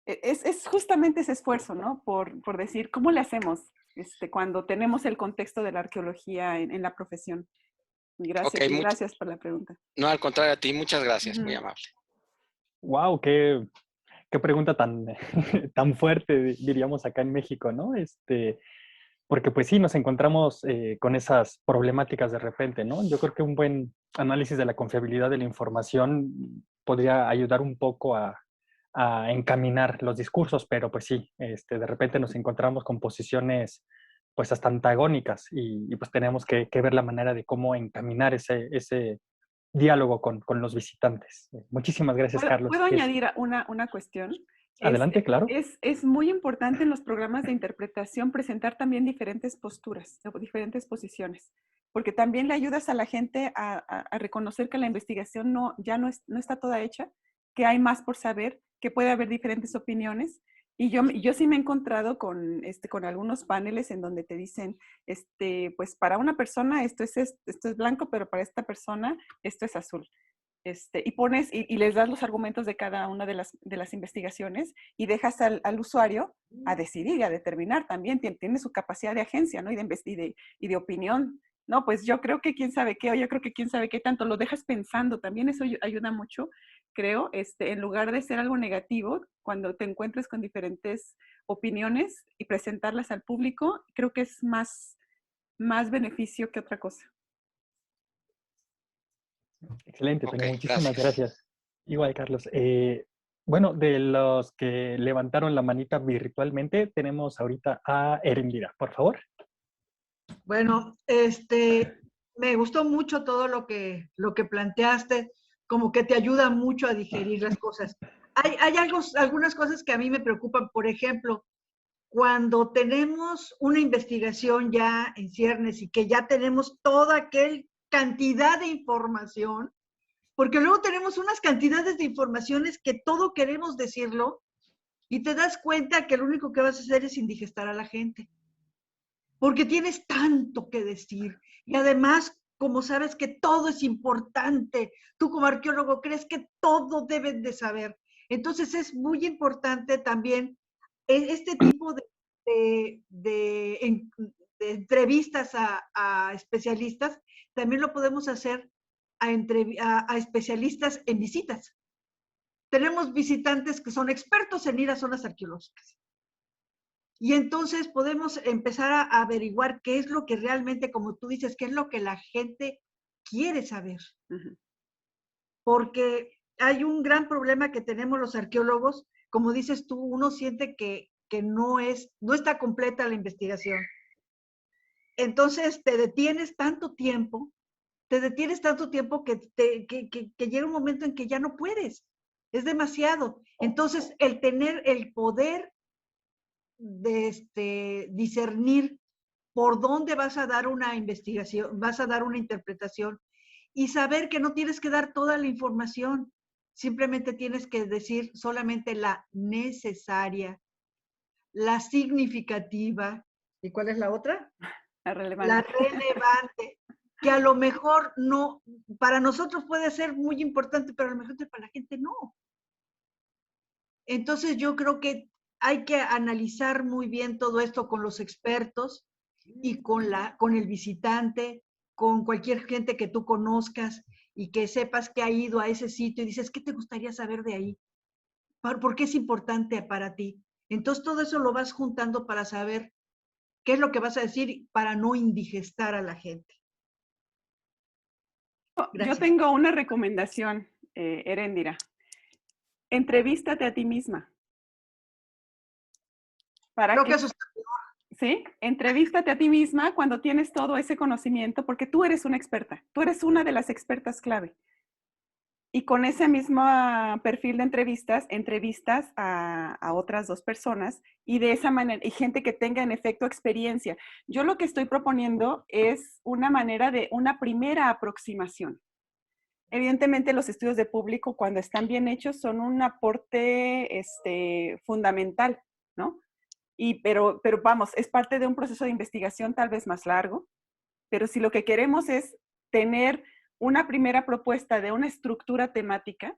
es justamente ese esfuerzo, ¿no? Por decir, ¿cómo le hacemos cuando tenemos el contexto de la arqueología en la profesión? Ok, Gracias, y gracias por la pregunta. no, al contrario a ti, muchas gracias, muy amable. Wow, qué pregunta tan, tan fuerte, diríamos acá en México, ¿no? Porque pues sí, nos encontramos con esas problemáticas de repente, ¿no? Yo creo que un buen análisis de la confiabilidad de la información podría ayudar un poco a encaminar los discursos, pero pues sí, de repente nos encontramos con posiciones pues hasta antagónicas y pues tenemos que ver la manera de cómo encaminar ese diálogo con los visitantes. Muchísimas gracias, Carlos. ¿Puedo añadir una cuestión? Adelante, claro. Es muy importante en los programas de interpretación presentar también diferentes posturas o diferentes posiciones, porque también le ayudas a la gente a reconocer que la investigación ya no está toda hecha, que hay más por saber, que puede haber diferentes opiniones. Y yo sí me he encontrado con algunos paneles en donde te dicen, pues para una persona esto es blanco, pero para esta persona esto es azul. Y pones y les das los argumentos de cada una de las investigaciones y dejas al usuario a decidir y a determinar también. Tiene su capacidad de agencia, ¿no? Y de opinión. No, pues yo creo que quién sabe qué, o yo creo que quién sabe qué tanto. Lo dejas pensando. También eso ayuda mucho, creo, en lugar de ser algo negativo, cuando te encuentres con diferentes opiniones y presentarlas al público, creo que es más beneficio que otra cosa. Excelente, Toño, Ok, muchísimas gracias. gracias. Igual, Carlos. Bueno, de los que levantaron la manita virtualmente, tenemos ahorita a Erendira, por favor. Bueno, me gustó mucho todo lo que planteaste, como que te ayuda mucho a digerir las cosas. Hay algunas cosas que a mí me preocupan, por ejemplo, cuando tenemos una investigación ya en ciernes y que ya tenemos toda aquella cantidad de información, porque luego tenemos unas cantidades de informaciones que todo queremos decirlo y te das cuenta que lo único que vas a hacer es indigestar a la gente. Porque tienes tanto que decir. Y además, como sabes que todo es importante, tú como arqueólogo crees que todo deben de saber. Entonces es muy importante también este tipo de entrevistas a especialistas, también lo podemos hacer a especialistas en visitas. Tenemos visitantes que son expertos en ir a zonas arqueológicas. Y entonces podemos empezar a averiguar qué es lo que realmente, como tú dices, qué es lo que la gente quiere saber. Porque hay un gran problema que tenemos los arqueólogos, como dices tú, uno siente que no está completa la investigación. Entonces te detienes tanto tiempo que llega un momento en que ya no puedes. Es demasiado. Entonces el tener el poder de discernir por dónde vas a dar una investigación, vas a dar una interpretación y saber que no tienes que dar toda la información, simplemente tienes que decir solamente la necesaria, la significativa. ¿Y cuál es la otra? La relevante. La relevante, que a lo mejor no, para nosotros puede ser muy importante, pero a lo mejor para la gente no. Entonces yo creo que hay que analizar muy bien todo esto con los expertos y con el visitante, con cualquier gente que tú conozcas y que sepas que ha ido a ese sitio y dices, ¿qué te gustaría saber de ahí? ¿Por qué es importante para ti? Entonces todo eso lo vas juntando para saber qué es lo que vas a decir para no indigestar a la gente. Yo Gracias. tengo una recomendación, Erendira. Entrevístate a ti misma. Creo que eso está ¿Sí? Entrevístate a ti misma cuando tienes todo ese conocimiento, porque tú eres una experta, tú eres una de las expertas clave. Y con ese mismo perfil de entrevistas a otras 2 personas y de esa manera, y gente que tenga en efecto experiencia. Yo lo que estoy proponiendo es una manera de una primera aproximación. Evidentemente los estudios de público cuando están bien hechos son un aporte fundamental, ¿no? Pero vamos, es parte de un proceso de investigación tal vez más largo, pero si lo que queremos es tener una primera propuesta de una estructura temática,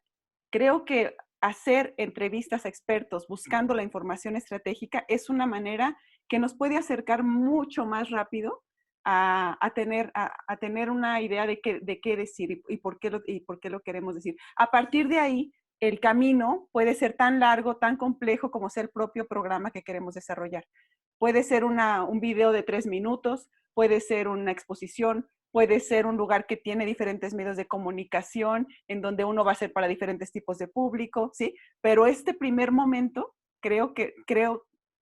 creo que hacer entrevistas a expertos buscando la información estratégica es una manera que nos puede acercar mucho más rápido a tener una idea de qué decir y por qué lo queremos decir. A partir de ahí, el camino puede ser tan largo, tan complejo como sea el propio programa que queremos desarrollar. Puede ser un video de 3 minutos, puede ser una exposición, puede ser un lugar que tiene diferentes medios de comunicación, en donde uno va a ser para diferentes tipos de público, ¿sí? Pero este primer momento, creo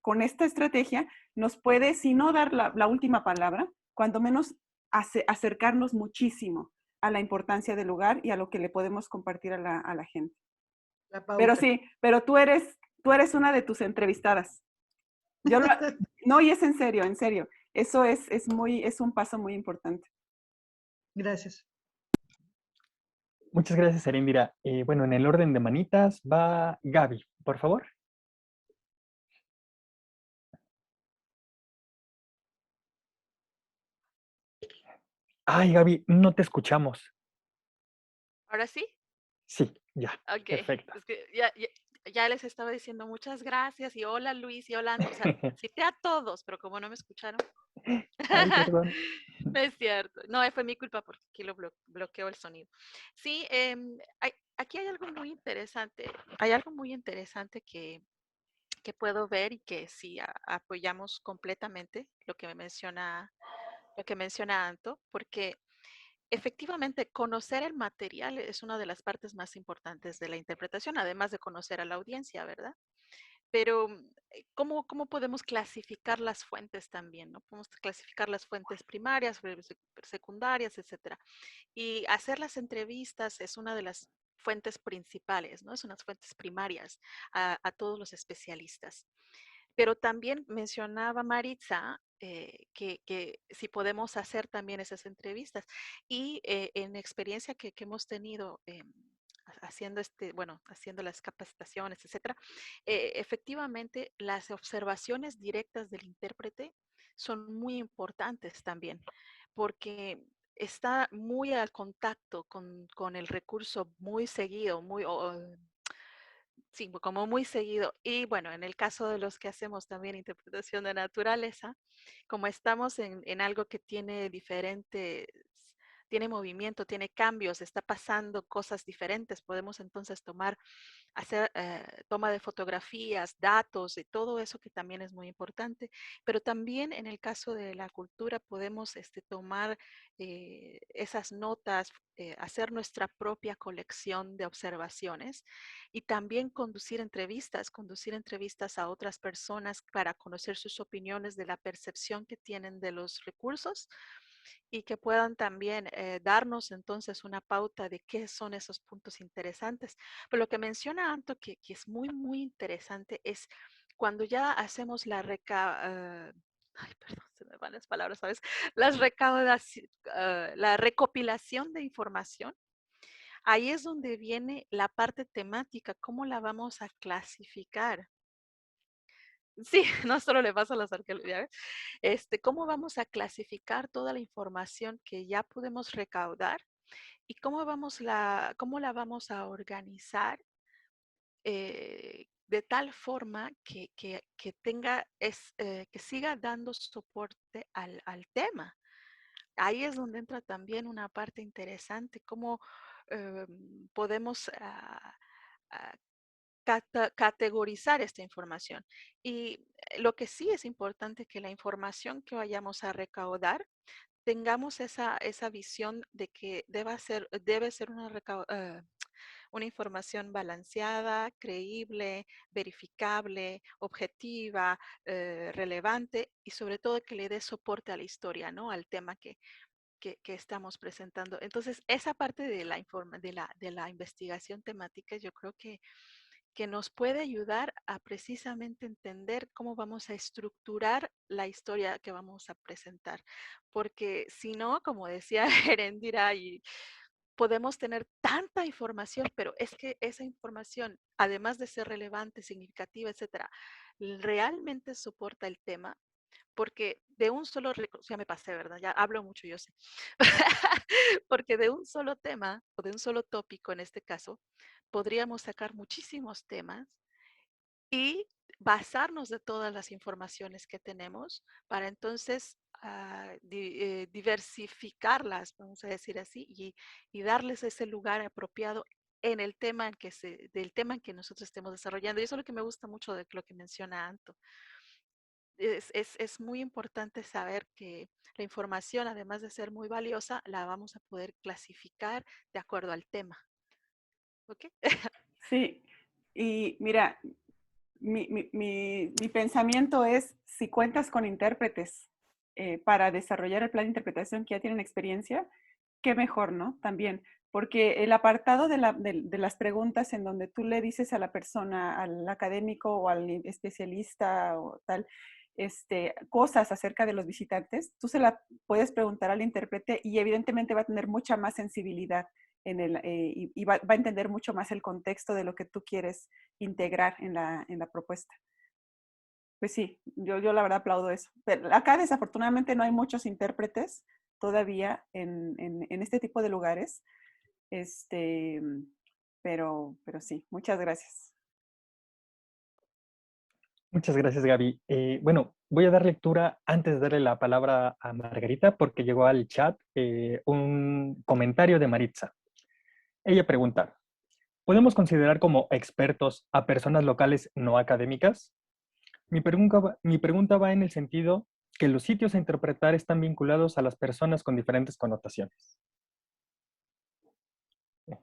con esta estrategia, nos puede, si no dar la última palabra, cuando menos acercarnos muchísimo a la importancia del lugar y a lo que le podemos compartir a la gente. Pero sí, pero tú eres una de tus entrevistadas. No, y es en serio, en serio. Eso es un paso muy importante. Gracias. Muchas gracias, Erendira. Bueno, en el orden de manitas va Gaby, por favor. Ay, Gaby, no te escuchamos. ¿Ahora sí? Sí, ya, Ok, perfecto. es que ya les estaba diciendo muchas gracias y hola Luis y hola Anto. O sea, cité a todos, pero como no me escucharon. Ay, perdón. No es cierto. No, fue mi culpa porque aquí lo bloqueó el sonido. Sí, aquí hay algo muy interesante. Hay algo muy interesante que puedo ver y que sí apoyamos completamente lo que menciona Anto, porque efectivamente, conocer el material es una de las partes más importantes de la interpretación, además de conocer a la audiencia, ¿verdad? Pero, ¿cómo podemos clasificar las fuentes también, no? Podemos clasificar las fuentes primarias, secundarias, etcétera. Y hacer las entrevistas es una de las fuentes principales, ¿no? Es unas fuentes primarias a todos los especialistas. Pero también mencionaba Maritza que si podemos hacer también esas entrevistas. Y en experiencia que hemos tenido haciendo haciendo las capacitaciones, etcétera, efectivamente las observaciones directas del intérprete son muy importantes también, porque está muy al contacto con el recurso muy seguido, sí, como muy seguido. Y bueno, en el caso de los que hacemos también interpretación de naturaleza, como estamos en algo que tiene tiene movimiento, tiene cambios, está pasando cosas diferentes, podemos entonces hacer toma de fotografías, datos y todo eso que también es muy importante. Pero también en el caso de la cultura podemos tomar esas notas, hacer nuestra propia colección de observaciones y también conducir entrevistas a otras personas para conocer sus opiniones de la percepción que tienen de los recursos y que puedan también darnos entonces una pauta de qué son esos puntos interesantes. Pero lo que menciona Anto, que es muy, muy interesante, es cuando ya hacemos ay, perdón, se me van las palabras, ¿sabes? La recopilación de información. Ahí es donde viene la parte temática, cómo la vamos a clasificar. Sí, no solo le pasa a las arqueologías. ¿Cómo vamos a clasificar toda la información que ya podemos recaudar y cómo la vamos a organizar de tal forma que que siga dando soporte al tema? Ahí es donde entra también una parte interesante, cómo podemos ah, categorizar esta información. Y lo que sí es importante que la información que vayamos a recaudar tengamos esa visión de que debe ser una información balanceada, creíble, verificable, objetiva, relevante y sobre todo que le dé soporte a la historia, ¿no? Al tema que estamos presentando. Entonces, esa parte de de la investigación temática, yo creo que nos puede ayudar a precisamente entender cómo vamos a estructurar la historia que vamos a presentar. Porque si no, como decía Erendira, y podemos tener tanta información, pero es que esa información, además de ser relevante, significativa, etcétera, realmente soporta el tema, porque de un solo, ya me pasé, ¿verdad? Ya hablo mucho, yo sé. Porque de un solo tema o de un solo tópico en este caso, podríamos sacar muchísimos temas y basarnos de todas las informaciones que tenemos para entonces diversificarlas, vamos a decir así, y darles ese lugar apropiado en el tema del tema en que nosotros estemos desarrollando. Y eso es lo que me gusta mucho de lo que menciona Anto. Es muy importante saber que la información, además de ser muy valiosa, la vamos a poder clasificar de acuerdo al tema. ¿Ok? Sí, y mira, mi pensamiento es, si cuentas con intérpretes para desarrollar el plan de interpretación que ya tienen experiencia, qué mejor, ¿no? También, porque el apartado de las preguntas en donde tú le dices a la persona, al académico o al especialista o tal, cosas acerca de los visitantes, tú se la puedes preguntar al intérprete y evidentemente va a tener mucha más sensibilidad y va a entender mucho más el contexto de lo que tú quieres integrar en la propuesta. Pues sí, yo la verdad aplaudo eso. Pero acá desafortunadamente no hay muchos intérpretes todavía en este tipo de lugares. Pero sí, muchas gracias. Muchas gracias, Gaby. Bueno, voy a dar lectura antes de darle la palabra a Margarita porque llegó al chat un comentario de Maritza. Ella pregunta, ¿podemos considerar como expertos a personas locales no académicas? Mi pregunta va en el sentido que los sitios a interpretar están vinculados a las personas con diferentes connotaciones.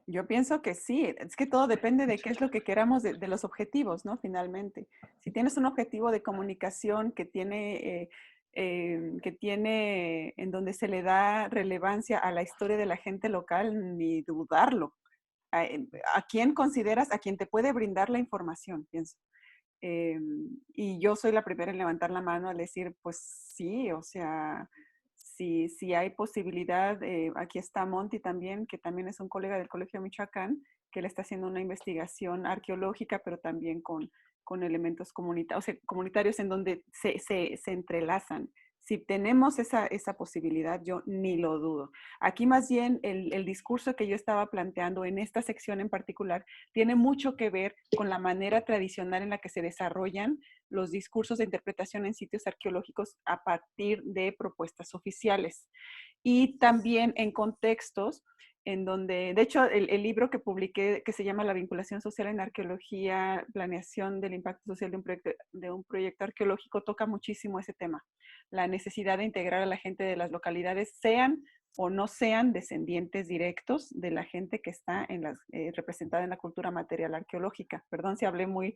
Yo pienso que sí, es que todo depende de qué es lo que queramos de los objetivos, ¿no? Finalmente, si tienes un objetivo de comunicación que tiene en donde se le da relevancia a la historia de la gente local, ni dudarlo. ¿A quién consideras? A quien te puede brindar la información, pienso. Y yo soy la primera en levantar la mano al decir, pues sí, o sea, si hay posibilidad, aquí está Monty también, que también es un colega del Colegio de Michoacán, que le está haciendo una investigación arqueológica, pero también con elementos comunitarios en donde se entrelazan. Si tenemos esa posibilidad, yo ni lo dudo. Aquí más bien el discurso que yo estaba planteando en esta sección en particular tiene mucho que ver con la manera tradicional en la que se desarrollan los discursos de interpretación en sitios arqueológicos a partir de propuestas oficiales. Y también en contextos en donde, de hecho, el libro que publiqué, que se llama La vinculación social en arqueología, planeación del impacto social de un proyecto arqueológico, toca muchísimo ese tema. La necesidad de integrar a la gente de las localidades, sean o no sean descendientes directos de la gente que está representada en la cultura material arqueológica. Perdón si hablé muy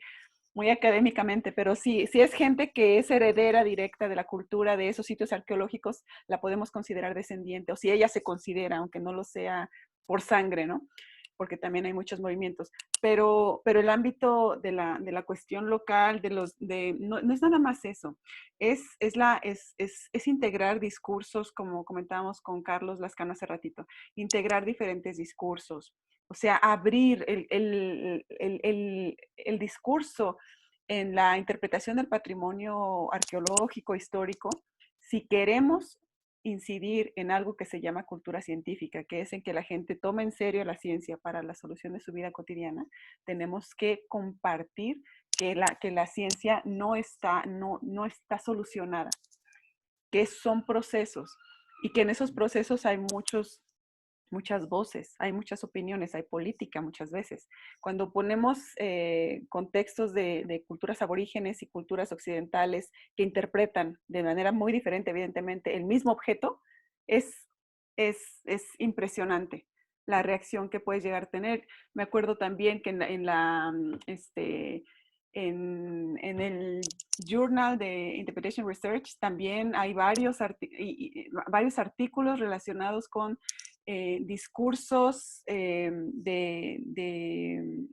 académicamente, pero sí, si es gente que es heredera directa de la cultura de esos sitios arqueológicos, la podemos considerar descendiente, o si ella se considera, aunque no lo sea por sangre, ¿no? Porque también hay muchos movimientos. Pero el ámbito de la cuestión local, no es nada más eso, es integrar discursos, como comentábamos con Carlos Lascano hace ratito, integrar diferentes discursos, o sea, abrir el discurso en la interpretación del patrimonio arqueológico, histórico, si queremos incidir en algo que se llama cultura científica, que es en que la gente tome en serio la ciencia para la solución de su vida cotidiana, tenemos que compartir que la ciencia no está solucionada, que son procesos y que en esos procesos hay muchas voces, hay muchas opiniones, hay política muchas veces. Cuando ponemos contextos de culturas aborígenes y culturas occidentales que interpretan de manera muy diferente, evidentemente, el mismo objeto, es impresionante la reacción que puedes llegar a tener. Me acuerdo también que en el Journal de Interpretation Research también hay varios artículos relacionados con discursos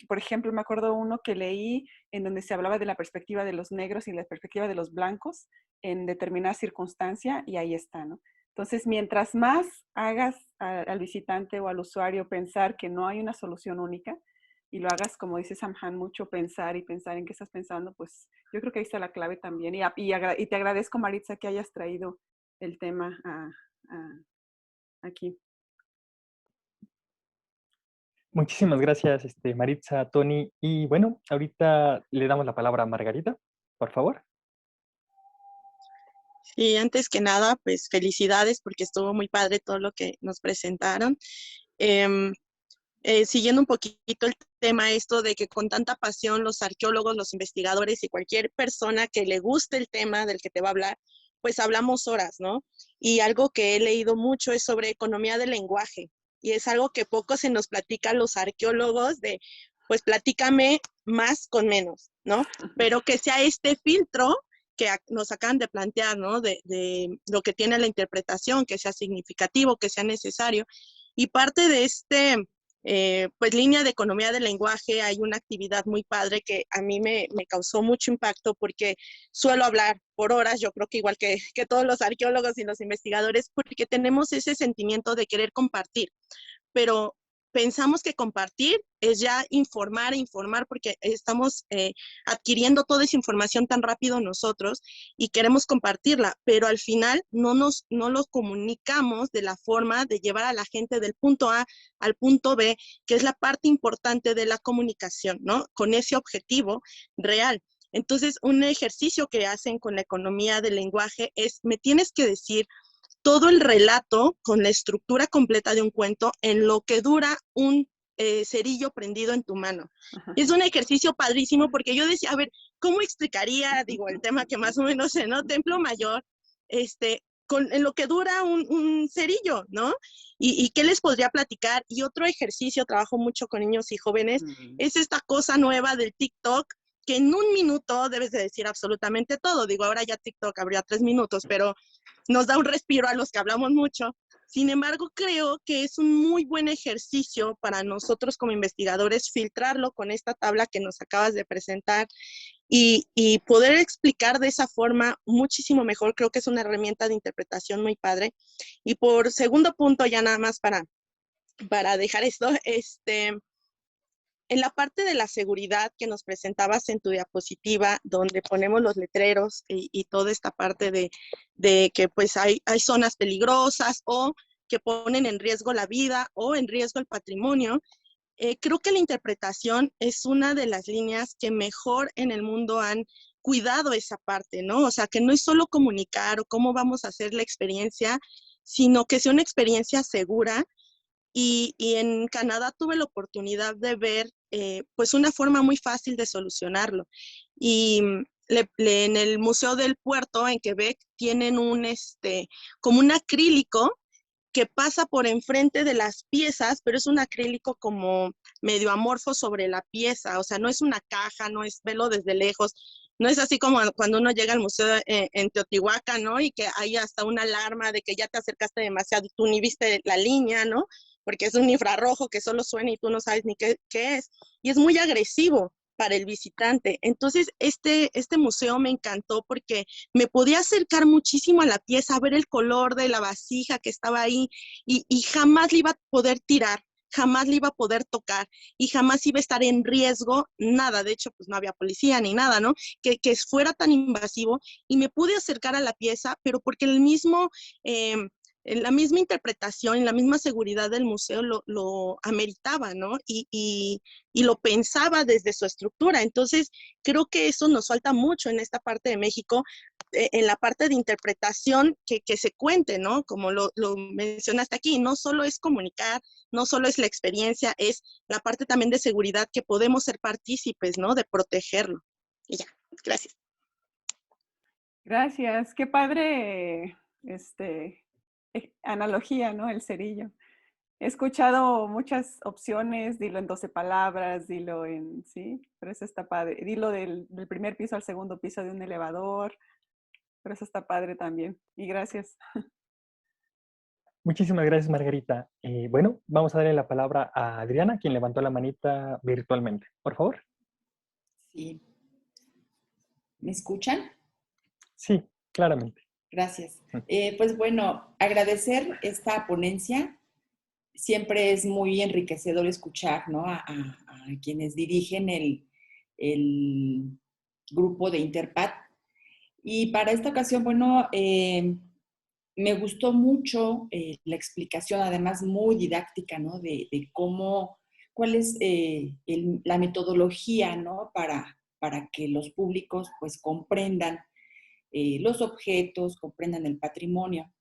por ejemplo, me acuerdo uno que leí en donde se hablaba de la perspectiva de los negros y la perspectiva de los blancos en determinada circunstancia, y ahí está, ¿no? Entonces, mientras más hagas al visitante o al usuario pensar que no hay una solución única, y lo hagas, como dice Samhan, mucho pensar y pensar en qué estás pensando, pues yo creo que ahí está la clave también. Y te agradezco, Maritza, que hayas traído el tema aquí. Muchísimas gracias, Maritza, Tony. Y bueno, ahorita le damos la palabra a Margarita, por favor. Sí, antes que nada, pues felicidades porque estuvo muy padre todo lo que nos presentaron. Siguiendo un poquito el tema esto de que con tanta pasión los arqueólogos, los investigadores y cualquier persona que le guste el tema del que te va a hablar, pues hablamos horas, ¿no? Y algo que he leído mucho es sobre economía del lenguaje, y es algo que poco se nos platica a los arqueólogos de, pues platícame más con menos, ¿no? Pero que sea este filtro que nos acaban de plantear, ¿no? De lo que tiene la interpretación, que sea significativo, que sea necesario. Y parte de pues línea de economía del lenguaje, hay una actividad muy padre que a mí me causó mucho impacto porque suelo hablar por horas, yo creo que igual que todos los arqueólogos y los investigadores, porque tenemos ese sentimiento de querer compartir, pero pensamos que compartir es ya informar e informar porque estamos adquiriendo toda esa información tan rápido nosotros y queremos compartirla, pero al final no lo comunicamos de la forma de llevar a la gente del punto A al punto B, que es la parte importante de la comunicación, ¿no? Con ese objetivo real. Entonces, un ejercicio que hacen con la economía del lenguaje es, me tienes que decir todo el relato con la estructura completa de un cuento en lo que dura un cerillo prendido en tu mano. Es un ejercicio padrísimo porque yo decía, a ver, ¿cómo explicaría, digo, el tema que más o menos sé, ¿no? Templo Mayor, en lo que dura un cerillo, ¿no? Y qué les podría platicar. Y otro ejercicio, trabajo mucho con niños y jóvenes, es esta cosa nueva del TikTok, que en un minuto debes de decir absolutamente todo. Digo, ahora ya TikTok habría 3 minutos, pero nos da un respiro a los que hablamos mucho. Sin embargo, creo que es un muy buen ejercicio para nosotros como investigadores filtrarlo con esta tabla que nos acabas de presentar y poder explicar de esa forma muchísimo mejor. Creo que es una herramienta de interpretación muy padre. Y por segundo punto, ya nada más para dejar esto, en la parte de la seguridad que nos presentabas en tu diapositiva, donde ponemos los letreros y toda esta parte de que pues hay zonas peligrosas o que ponen en riesgo la vida o en riesgo el patrimonio, creo que la interpretación es una de las líneas que mejor en el mundo han cuidado esa parte, ¿no? O sea, que no es solo comunicar o cómo vamos a hacer la experiencia, sino que sea una experiencia segura. Y en Canadá tuve la oportunidad de ver pues una forma muy fácil de solucionarlo. Y en el Museo del Puerto en Quebec tienen como un acrílico que pasa por enfrente de las piezas, pero es un acrílico como medio amorfo sobre la pieza, o sea, no es una caja, no es verlo desde lejos, no es así como cuando uno llega al museo en Teotihuacán, ¿no? Y que hay hasta una alarma de que ya te acercaste demasiado y tú ni viste la línea, ¿no? Porque es un infrarrojo que solo suena y tú no sabes ni qué es. Y es muy agresivo para el visitante. Entonces, este museo me encantó porque me podía acercar muchísimo a la pieza, ver el color de la vasija que estaba ahí y jamás le iba a poder tirar, jamás le iba a poder tocar y jamás iba a estar en riesgo, nada. De hecho, pues no había policía ni nada, ¿no? Que fuera tan invasivo y me pude acercar a la pieza, pero porque la misma interpretación y la misma seguridad del museo lo ameritaba, ¿no? Y lo pensaba desde su estructura. Entonces, creo que eso nos falta mucho en esta parte de México, en la parte de interpretación que se cuente, ¿no? Como lo mencionaste aquí, no solo es comunicar, no solo es la experiencia, es la parte también de seguridad que podemos ser partícipes, ¿no? De protegerlo. Y ya, gracias. Gracias, qué padre analogía, ¿no? El cerillo. He escuchado muchas opciones, dilo en 12 palabras, dilo en, sí, pero eso está padre. Dilo del primer piso al segundo piso de un elevador, pero eso está padre también. Y gracias. Muchísimas gracias, Margarita. Bueno, vamos a darle la palabra a Adriana, quien levantó la manita virtualmente. Por favor. Sí. ¿Me escuchan? Sí, claramente. Gracias. Pues bueno, agradecer esta ponencia. Siempre es muy enriquecedor escuchar, ¿no? A quienes dirigen el grupo de Interpat. Y para esta ocasión, bueno, me gustó mucho la explicación, además muy didáctica, ¿no? De cómo, cuál es la metodología, ¿no? Para que los públicos, pues, comprendan los objetos, comprendan el patrimonio.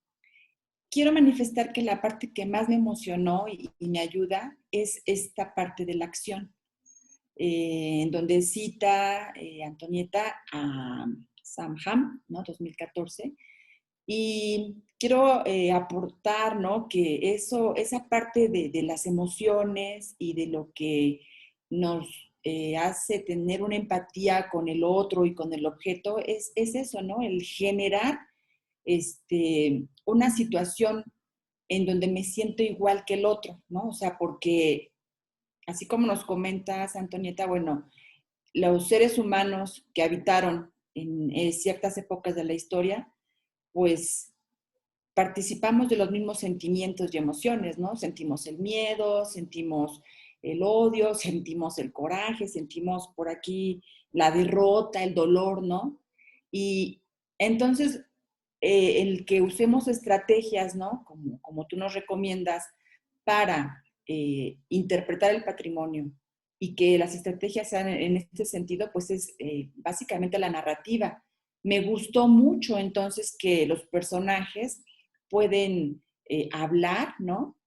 Quiero manifestar que la parte que más me emocionó y me ayuda es esta parte de la acción, en donde cita Antonieta a Samham, ¿no? 2014. Y quiero aportar, ¿no? Que esa parte de las emociones y de lo que nos hace tener una empatía con el otro y con el objeto es eso, ¿no? El generar una situación en donde me siento igual que el otro, ¿no? O sea, porque así como nos comentas, Antonieta, bueno, los seres humanos que habitaron en ciertas épocas de la historia, pues participamos de los mismos sentimientos y emociones, ¿no? Sentimos el miedo, sentimos el odio, sentimos el coraje, sentimos por aquí la derrota, el dolor, ¿no? Y entonces, el que usemos estrategias, ¿no? Como tú nos recomiendas, para interpretar el patrimonio y que las estrategias sean en este sentido, pues es básicamente la narrativa. Me gustó mucho entonces que los personajes pueden hablar, ¿no?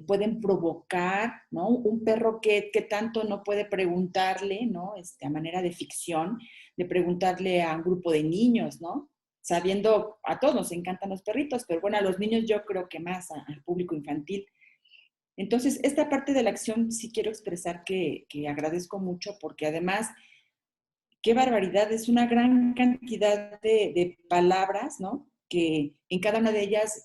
Pueden provocar, ¿no? Un perro que tanto no puede preguntarle, ¿no? A manera de ficción, de preguntarle a un grupo de niños, ¿no? Sabiendo, a todos nos encantan los perritos, pero bueno, a los niños yo creo que más, al público infantil. Entonces, esta parte de la acción sí quiero expresar que agradezco mucho porque además, qué barbaridad, es una gran cantidad de palabras, ¿no? Que en cada una de ellas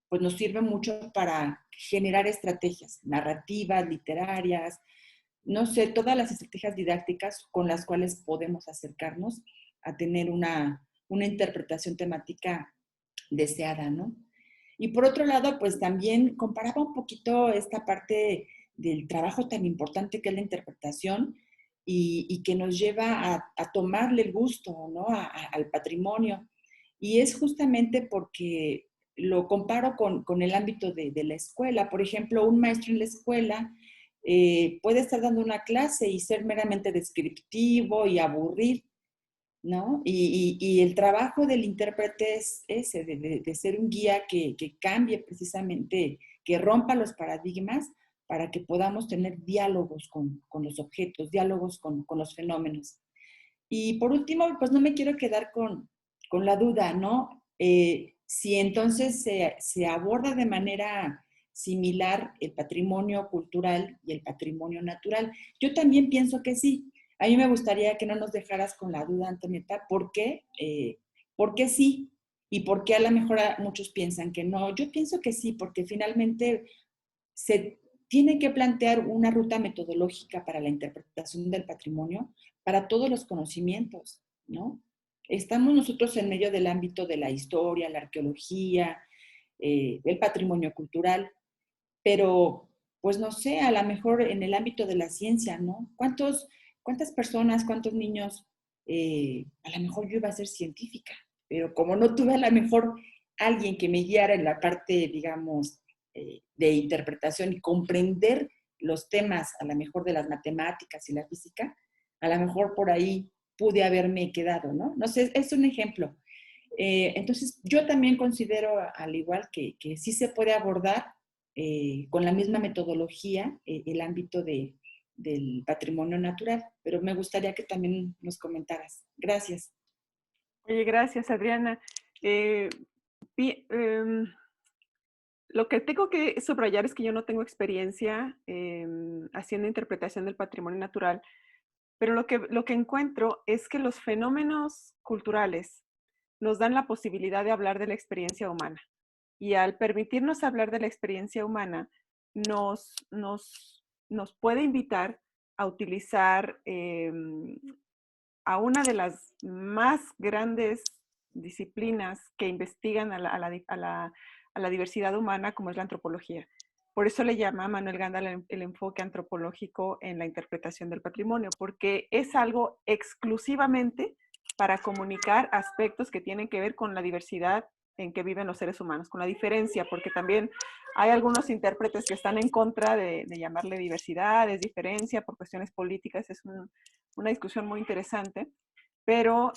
pues nos sirve mucho para generar estrategias narrativas, literarias, no sé, todas las estrategias didácticas con las cuales podemos acercarnos a tener una interpretación temática deseada, ¿no? Y por otro lado, pues también comparaba un poquito esta parte del trabajo tan importante que es la interpretación y que nos lleva a tomarle el gusto, ¿no? Al patrimonio. Y es justamente porque lo comparo con el ámbito de la escuela. Por ejemplo, un maestro en la escuela puede estar dando una clase y ser meramente descriptivo y aburrir, ¿no? Y el trabajo del intérprete es ese, de ser un guía que cambie precisamente, que rompa los paradigmas para que podamos tener diálogos con los objetos, diálogos con los fenómenos. Y por último, pues no me quiero quedar con la duda, ¿no? Si entonces se aborda de manera similar el patrimonio cultural y el patrimonio natural. Yo también pienso que sí. A mí me gustaría que no nos dejaras con la duda, Antonieta, ¿por qué sí? ¿Y por qué a lo mejor muchos piensan que no? Yo pienso que sí, porque finalmente se tiene que plantear una ruta metodológica para la interpretación del patrimonio, para todos los conocimientos, ¿no? Estamos nosotros en medio del ámbito de la historia, la arqueología, el patrimonio cultural, pero pues no sé, a lo mejor en el ámbito de la ciencia, ¿no? ¿Cuántas personas, cuántos niños, a lo mejor yo iba a ser científica, pero como no tuve a lo mejor alguien que me guiara en la parte, digamos, de interpretación y comprender los temas, a lo mejor de las matemáticas y la física, a lo mejor por ahí pude haberme quedado, ¿no? No sé, es un ejemplo. Entonces, yo también considero, al igual que sí se puede abordar con la misma metodología el ámbito del patrimonio natural, pero me gustaría que también nos comentaras. Gracias. Oye, gracias, Adriana. Lo que tengo que subrayar es que yo no tengo experiencia haciendo interpretación del patrimonio natural, pero lo que encuentro es que los fenómenos culturales nos dan la posibilidad de hablar de la experiencia humana. Y al permitirnos hablar de la experiencia humana, nos puede invitar a utilizar a una de las más grandes disciplinas que investigan a la diversidad humana, como es la antropología. Por eso le llama Manuel Gandal el enfoque antropológico en la interpretación del patrimonio, porque es algo exclusivamente para comunicar aspectos que tienen que ver con la diversidad en que viven los seres humanos, con la diferencia, porque también hay algunos intérpretes que están en contra de llamarle diversidad, es diferencia por cuestiones políticas, es una discusión muy interesante, pero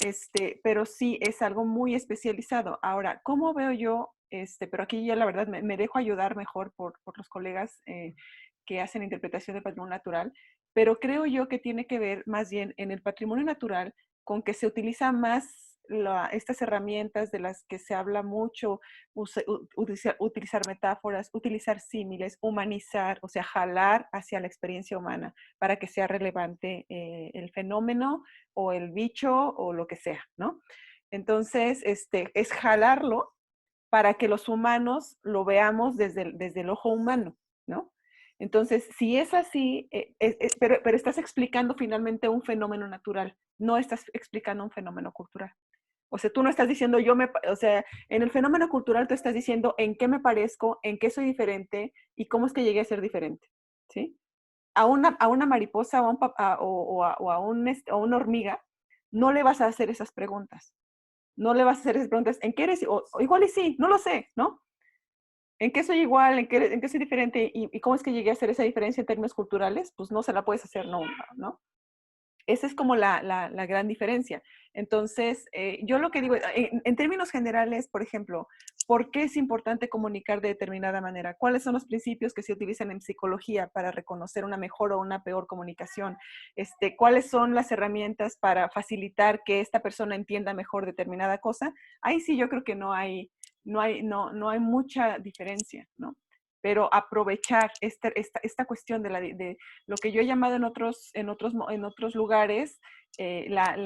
sí es algo muy especializado. Ahora, ¿cómo veo yo? Pero aquí ya la verdad me dejo ayudar mejor por los colegas que hacen interpretación del patrimonio natural, pero creo yo que tiene que ver más bien en el patrimonio natural con que se utiliza más estas herramientas de las que se habla mucho, utilizar metáforas, utilizar símiles, humanizar, o sea, jalar hacia la experiencia humana para que sea relevante el fenómeno o el bicho o lo que sea, ¿no? Entonces, es jalarlo para que los humanos lo veamos desde el ojo humano, ¿no? Entonces, si es así, pero estás explicando finalmente un fenómeno natural, no estás explicando un fenómeno cultural. O sea, tú no estás diciendo o sea, en el fenómeno cultural tú estás diciendo en qué me parezco, en qué soy diferente y cómo es que llegué a ser diferente, ¿sí? A una mariposa o a una hormiga, no le vas a hacer esas preguntas. No le vas a hacer esas preguntas, ¿en qué eres? O igual y sí, no lo sé, ¿no? ¿En qué soy igual? ¿En qué soy diferente? ¿Y cómo es que llegué a hacer esa diferencia en términos culturales? Pues no se la puedes hacer nunca, ¿no? Esa es como la gran diferencia. Entonces, yo lo que digo, en términos generales, por ejemplo, ¿por qué es importante comunicar de determinada manera? ¿Cuáles son los principios que se utilizan en psicología para reconocer una mejor o una peor comunicación? ¿Cuáles son las herramientas para facilitar que esta persona entienda mejor determinada cosa? Ahí sí yo creo que no hay mucha diferencia, ¿no? Pero aprovechar esta cuestión de lo que yo he llamado en otros lugares, las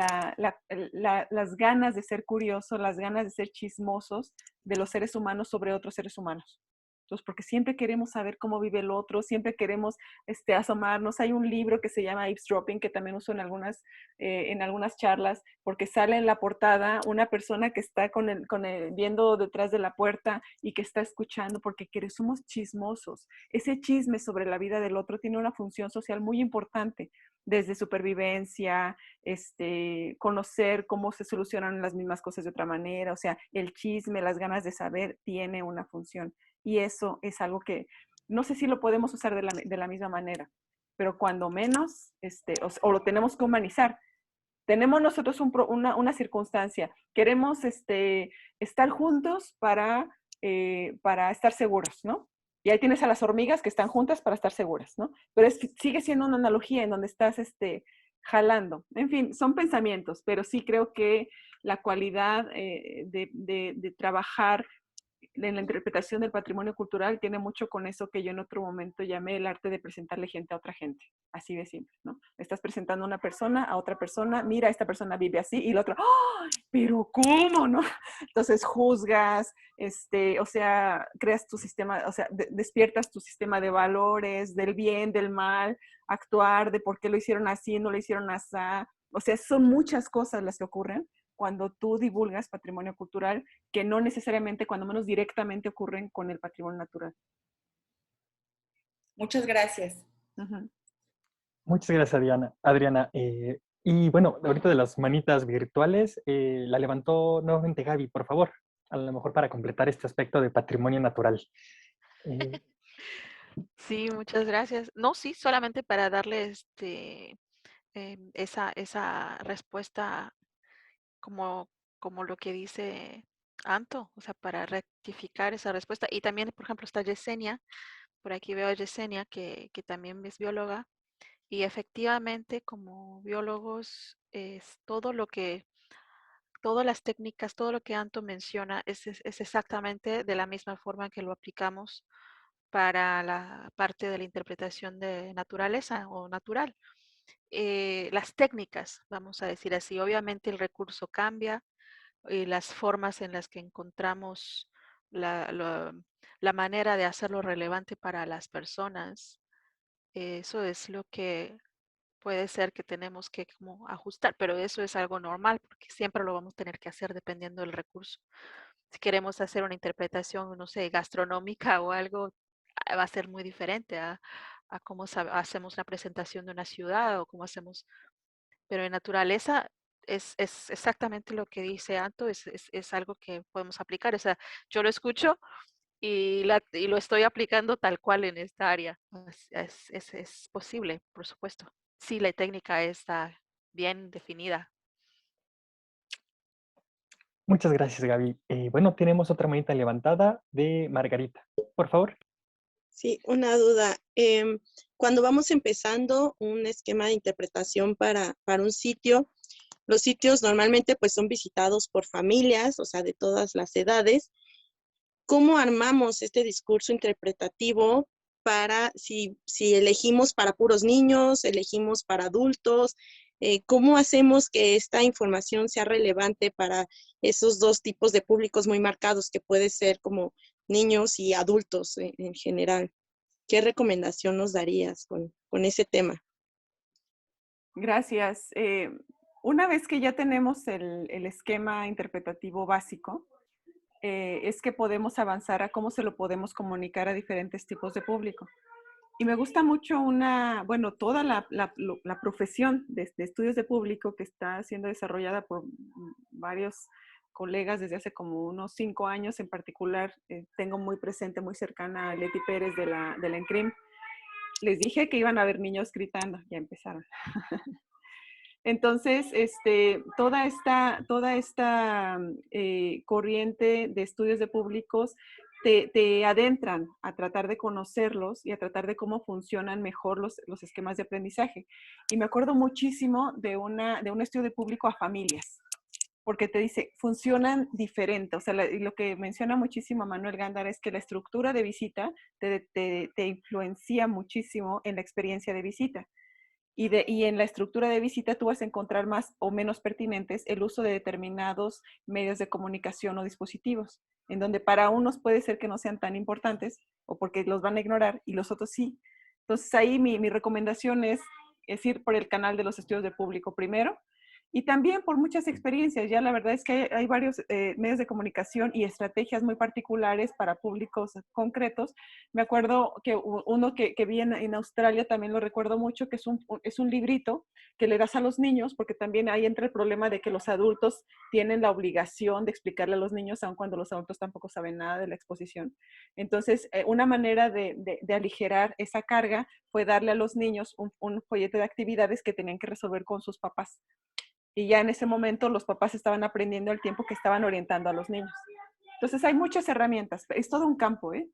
ganas de ser curiosos, las ganas de ser chismosos de los seres humanos sobre otros seres humanos. Entonces, porque siempre queremos saber cómo vive el otro, siempre queremos asomarnos. Hay un libro que se llama Eavesdropping, que también uso en algunas charlas, porque sale en la portada una persona que está viendo detrás de la puerta y que está escuchando, porque somos chismosos. Ese chisme sobre la vida del otro tiene una función social muy importante, desde supervivencia, conocer cómo se solucionan las mismas cosas de otra manera, o sea, el chisme, las ganas de saber, tiene una función. Y eso es algo que no sé si lo podemos usar de la misma manera, pero cuando menos, o lo tenemos que humanizar. Tenemos nosotros una circunstancia, queremos estar juntos para estar seguros, ¿no? Y ahí tienes a las hormigas que están juntas para estar seguras, ¿no? Pero sigue siendo una analogía en donde estás jalando. En fin, son pensamientos, pero sí creo que la cualidad de trabajar en la interpretación del patrimonio cultural tiene mucho con eso que yo en otro momento llamé el arte de presentarle gente a otra gente, así de simple, ¿no? Estás presentando a una persona a otra persona, mira, esta persona vive así, y el otro, ¡oh! Pero ¿cómo, no? Entonces juzgas, o sea, creas tu sistema, o sea, despiertas tu sistema de valores, del bien, del mal, actuar, de por qué lo hicieron así, no lo hicieron así, o sea, son muchas cosas las que ocurren cuando tú divulgas patrimonio cultural, que no necesariamente, cuando menos directamente, ocurren con el patrimonio natural. Muchas gracias. Uh-huh. Muchas gracias, Adriana. Y bueno, ahorita de las manitas virtuales, la levantó nuevamente Gaby, por favor, a lo mejor para completar este aspecto de patrimonio natural. Sí, muchas gracias. No, sí, solamente para darle esa respuesta como lo que dice Anto, o sea, para rectificar esa respuesta. Y también, por ejemplo, está Yesenia, por aquí veo a Yesenia, que también es bióloga, y efectivamente, como biólogos, es todo todas las técnicas, todo lo que Anto menciona es exactamente de la misma forma que lo aplicamos para la parte de la interpretación de naturaleza o natural. Las técnicas, vamos a decir así, obviamente el recurso cambia, las formas en las que encontramos la manera de hacerlo relevante para las personas, eso es lo que puede ser que tenemos que como ajustar, pero eso es algo normal porque siempre lo vamos a tener que hacer dependiendo del recurso. Si queremos hacer una interpretación, no sé, gastronómica o algo, va a ser muy diferente a cómo hacemos una presentación de una ciudad o cómo hacemos, pero en naturaleza es exactamente lo que dice Anto, es algo que podemos aplicar. O sea, yo lo escucho y lo estoy aplicando tal cual en esta área. Es posible, por supuesto. Sí, la técnica está bien definida. Muchas gracias, Gaby. Bueno, tenemos otra manita levantada de Margarita. Por favor. Sí, una duda. Cuando vamos empezando un esquema de interpretación para un sitio, los sitios normalmente pues son visitados por familias, o sea, de todas las edades. ¿Cómo armamos este discurso interpretativo para si elegimos para puros niños, elegimos para adultos? ¿Cómo hacemos que esta información sea relevante para esos dos tipos de públicos muy marcados que puede ser como niños y adultos en general? ¿Qué recomendación nos darías con ese tema? Gracias. Una vez que ya tenemos el esquema interpretativo básico, es que podemos avanzar a cómo se lo podemos comunicar a diferentes tipos de público. Y me gusta mucho toda la profesión de estudios de público que está siendo desarrollada por varios colegas desde hace como unos 5 años en particular. Tengo muy presente, muy cercana a Leti Pérez de la ENCRIM. Les dije que iban a haber niños gritando, ya empezaron. Entonces, toda esta corriente de estudios de públicos te adentran a tratar de conocerlos y a tratar de cómo funcionan mejor los esquemas de aprendizaje. Y me acuerdo muchísimo de un estudio de público a familias, porque te dice, funcionan diferente. O sea, lo que menciona muchísimo Manuel Gándara es que la estructura de visita te influencia muchísimo en la experiencia de visita. Y en la estructura de visita tú vas a encontrar más o menos pertinentes el uso de determinados medios de comunicación o dispositivos, en donde para unos puede ser que no sean tan importantes o porque los van a ignorar y los otros sí. Entonces ahí mi recomendación es ir por el canal de los estudios de público primero, y también por muchas experiencias. Ya la verdad es que hay varios medios de comunicación y estrategias muy particulares para públicos concretos. Me acuerdo que uno que vi en Australia, también lo recuerdo mucho, que es un librito que le das a los niños, porque también ahí entra el problema de que los adultos tienen la obligación de explicarle a los niños, aun cuando los adultos tampoco saben nada de la exposición. Entonces, una manera de aligerar esa carga fue darle a los niños un folleto de actividades que tenían que resolver con sus papás. Y ya en ese momento los papás estaban aprendiendo al tiempo que estaban orientando a los niños. Entonces hay muchas herramientas, es todo un campo, ¿eh?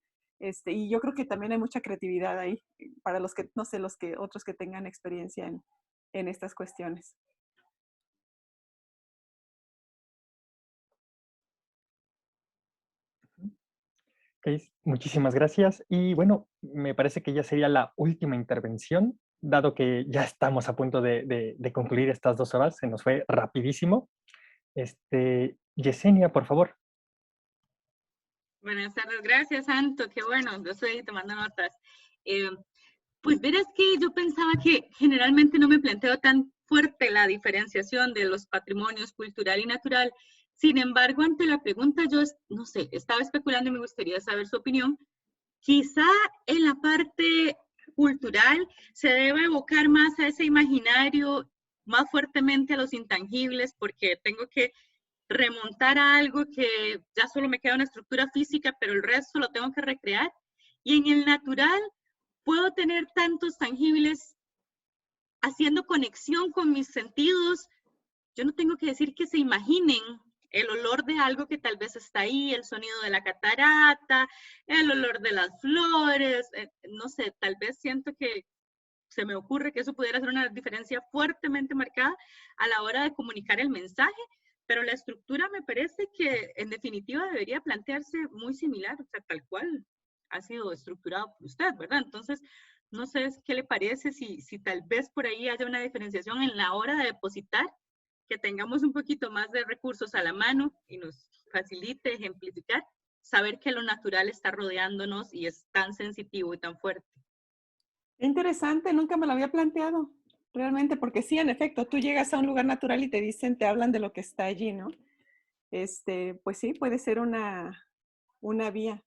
Y yo creo que también hay mucha creatividad ahí para los que, no sé, otros que tengan experiencia en estas cuestiones. Okay, muchísimas gracias. Y bueno, me parece que ya sería la última intervención, dado que ya estamos a punto de concluir estas 2 horas, se nos fue rapidísimo. Yesenia, por favor. Buenas tardes, gracias, Santo, qué bueno, yo estoy tomando notas. Pues verás que yo pensaba que generalmente no me planteo tan fuerte la diferenciación de los patrimonios cultural y natural. Sin embargo, ante la pregunta, yo no sé, estaba especulando y me gustaría saber su opinión. Quizá en la parte cultural se debe evocar más a ese imaginario, más fuertemente a los intangibles, porque tengo que remontar a algo que ya solo me queda una estructura física, pero el resto lo tengo que recrear. Y en el natural puedo tener tantos tangibles haciendo conexión con mis sentidos. Yo no tengo que decir que se imaginen el olor de algo que tal vez está ahí, el sonido de la catarata, el olor de las flores, no sé, tal vez siento que se me ocurre que eso pudiera ser una diferencia fuertemente marcada a la hora de comunicar el mensaje, pero la estructura me parece que en definitiva debería plantearse muy similar, o sea, tal cual ha sido estructurado por usted, ¿verdad? Entonces, no sé qué le parece si tal vez por ahí haya una diferenciación en la hora de depositar, que tengamos un poquito más de recursos a la mano y nos facilite ejemplificar, saber que lo natural está rodeándonos y es tan sensitivo y tan fuerte. Interesante, nunca me lo había planteado, realmente, porque sí, en efecto, tú llegas a un lugar natural y te dicen, te hablan de lo que está allí, ¿no? Pues sí, puede ser una vía,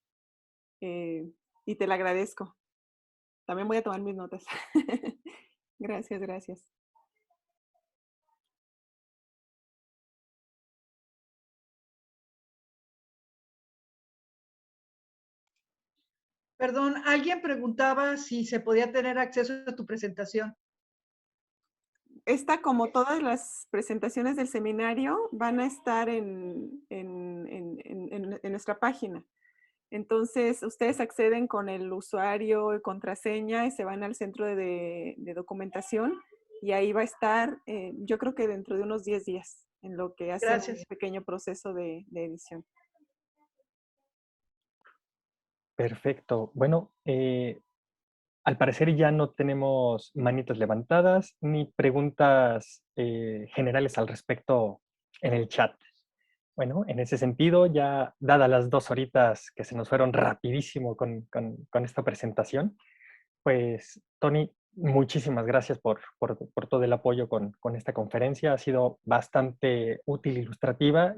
y te la agradezco. También voy a tomar mis notas. Gracias, gracias. Perdón, alguien preguntaba si se podía tener acceso a tu presentación. Esta, como todas las presentaciones del seminario, van a estar en nuestra página. Entonces, ustedes acceden con el usuario y contraseña y se van al centro de documentación y ahí va a estar, yo creo que dentro de unos 10 días, en lo que hace un pequeño proceso de edición. Perfecto. Bueno, al parecer ya no tenemos manitas levantadas ni preguntas generales al respecto en el chat. Bueno, en ese sentido, ya dadas las 2 horitas que se nos fueron rapidísimo con esta presentación, pues, Tony, muchísimas gracias por todo el apoyo con esta conferencia. Ha sido bastante útil, ilustrativa.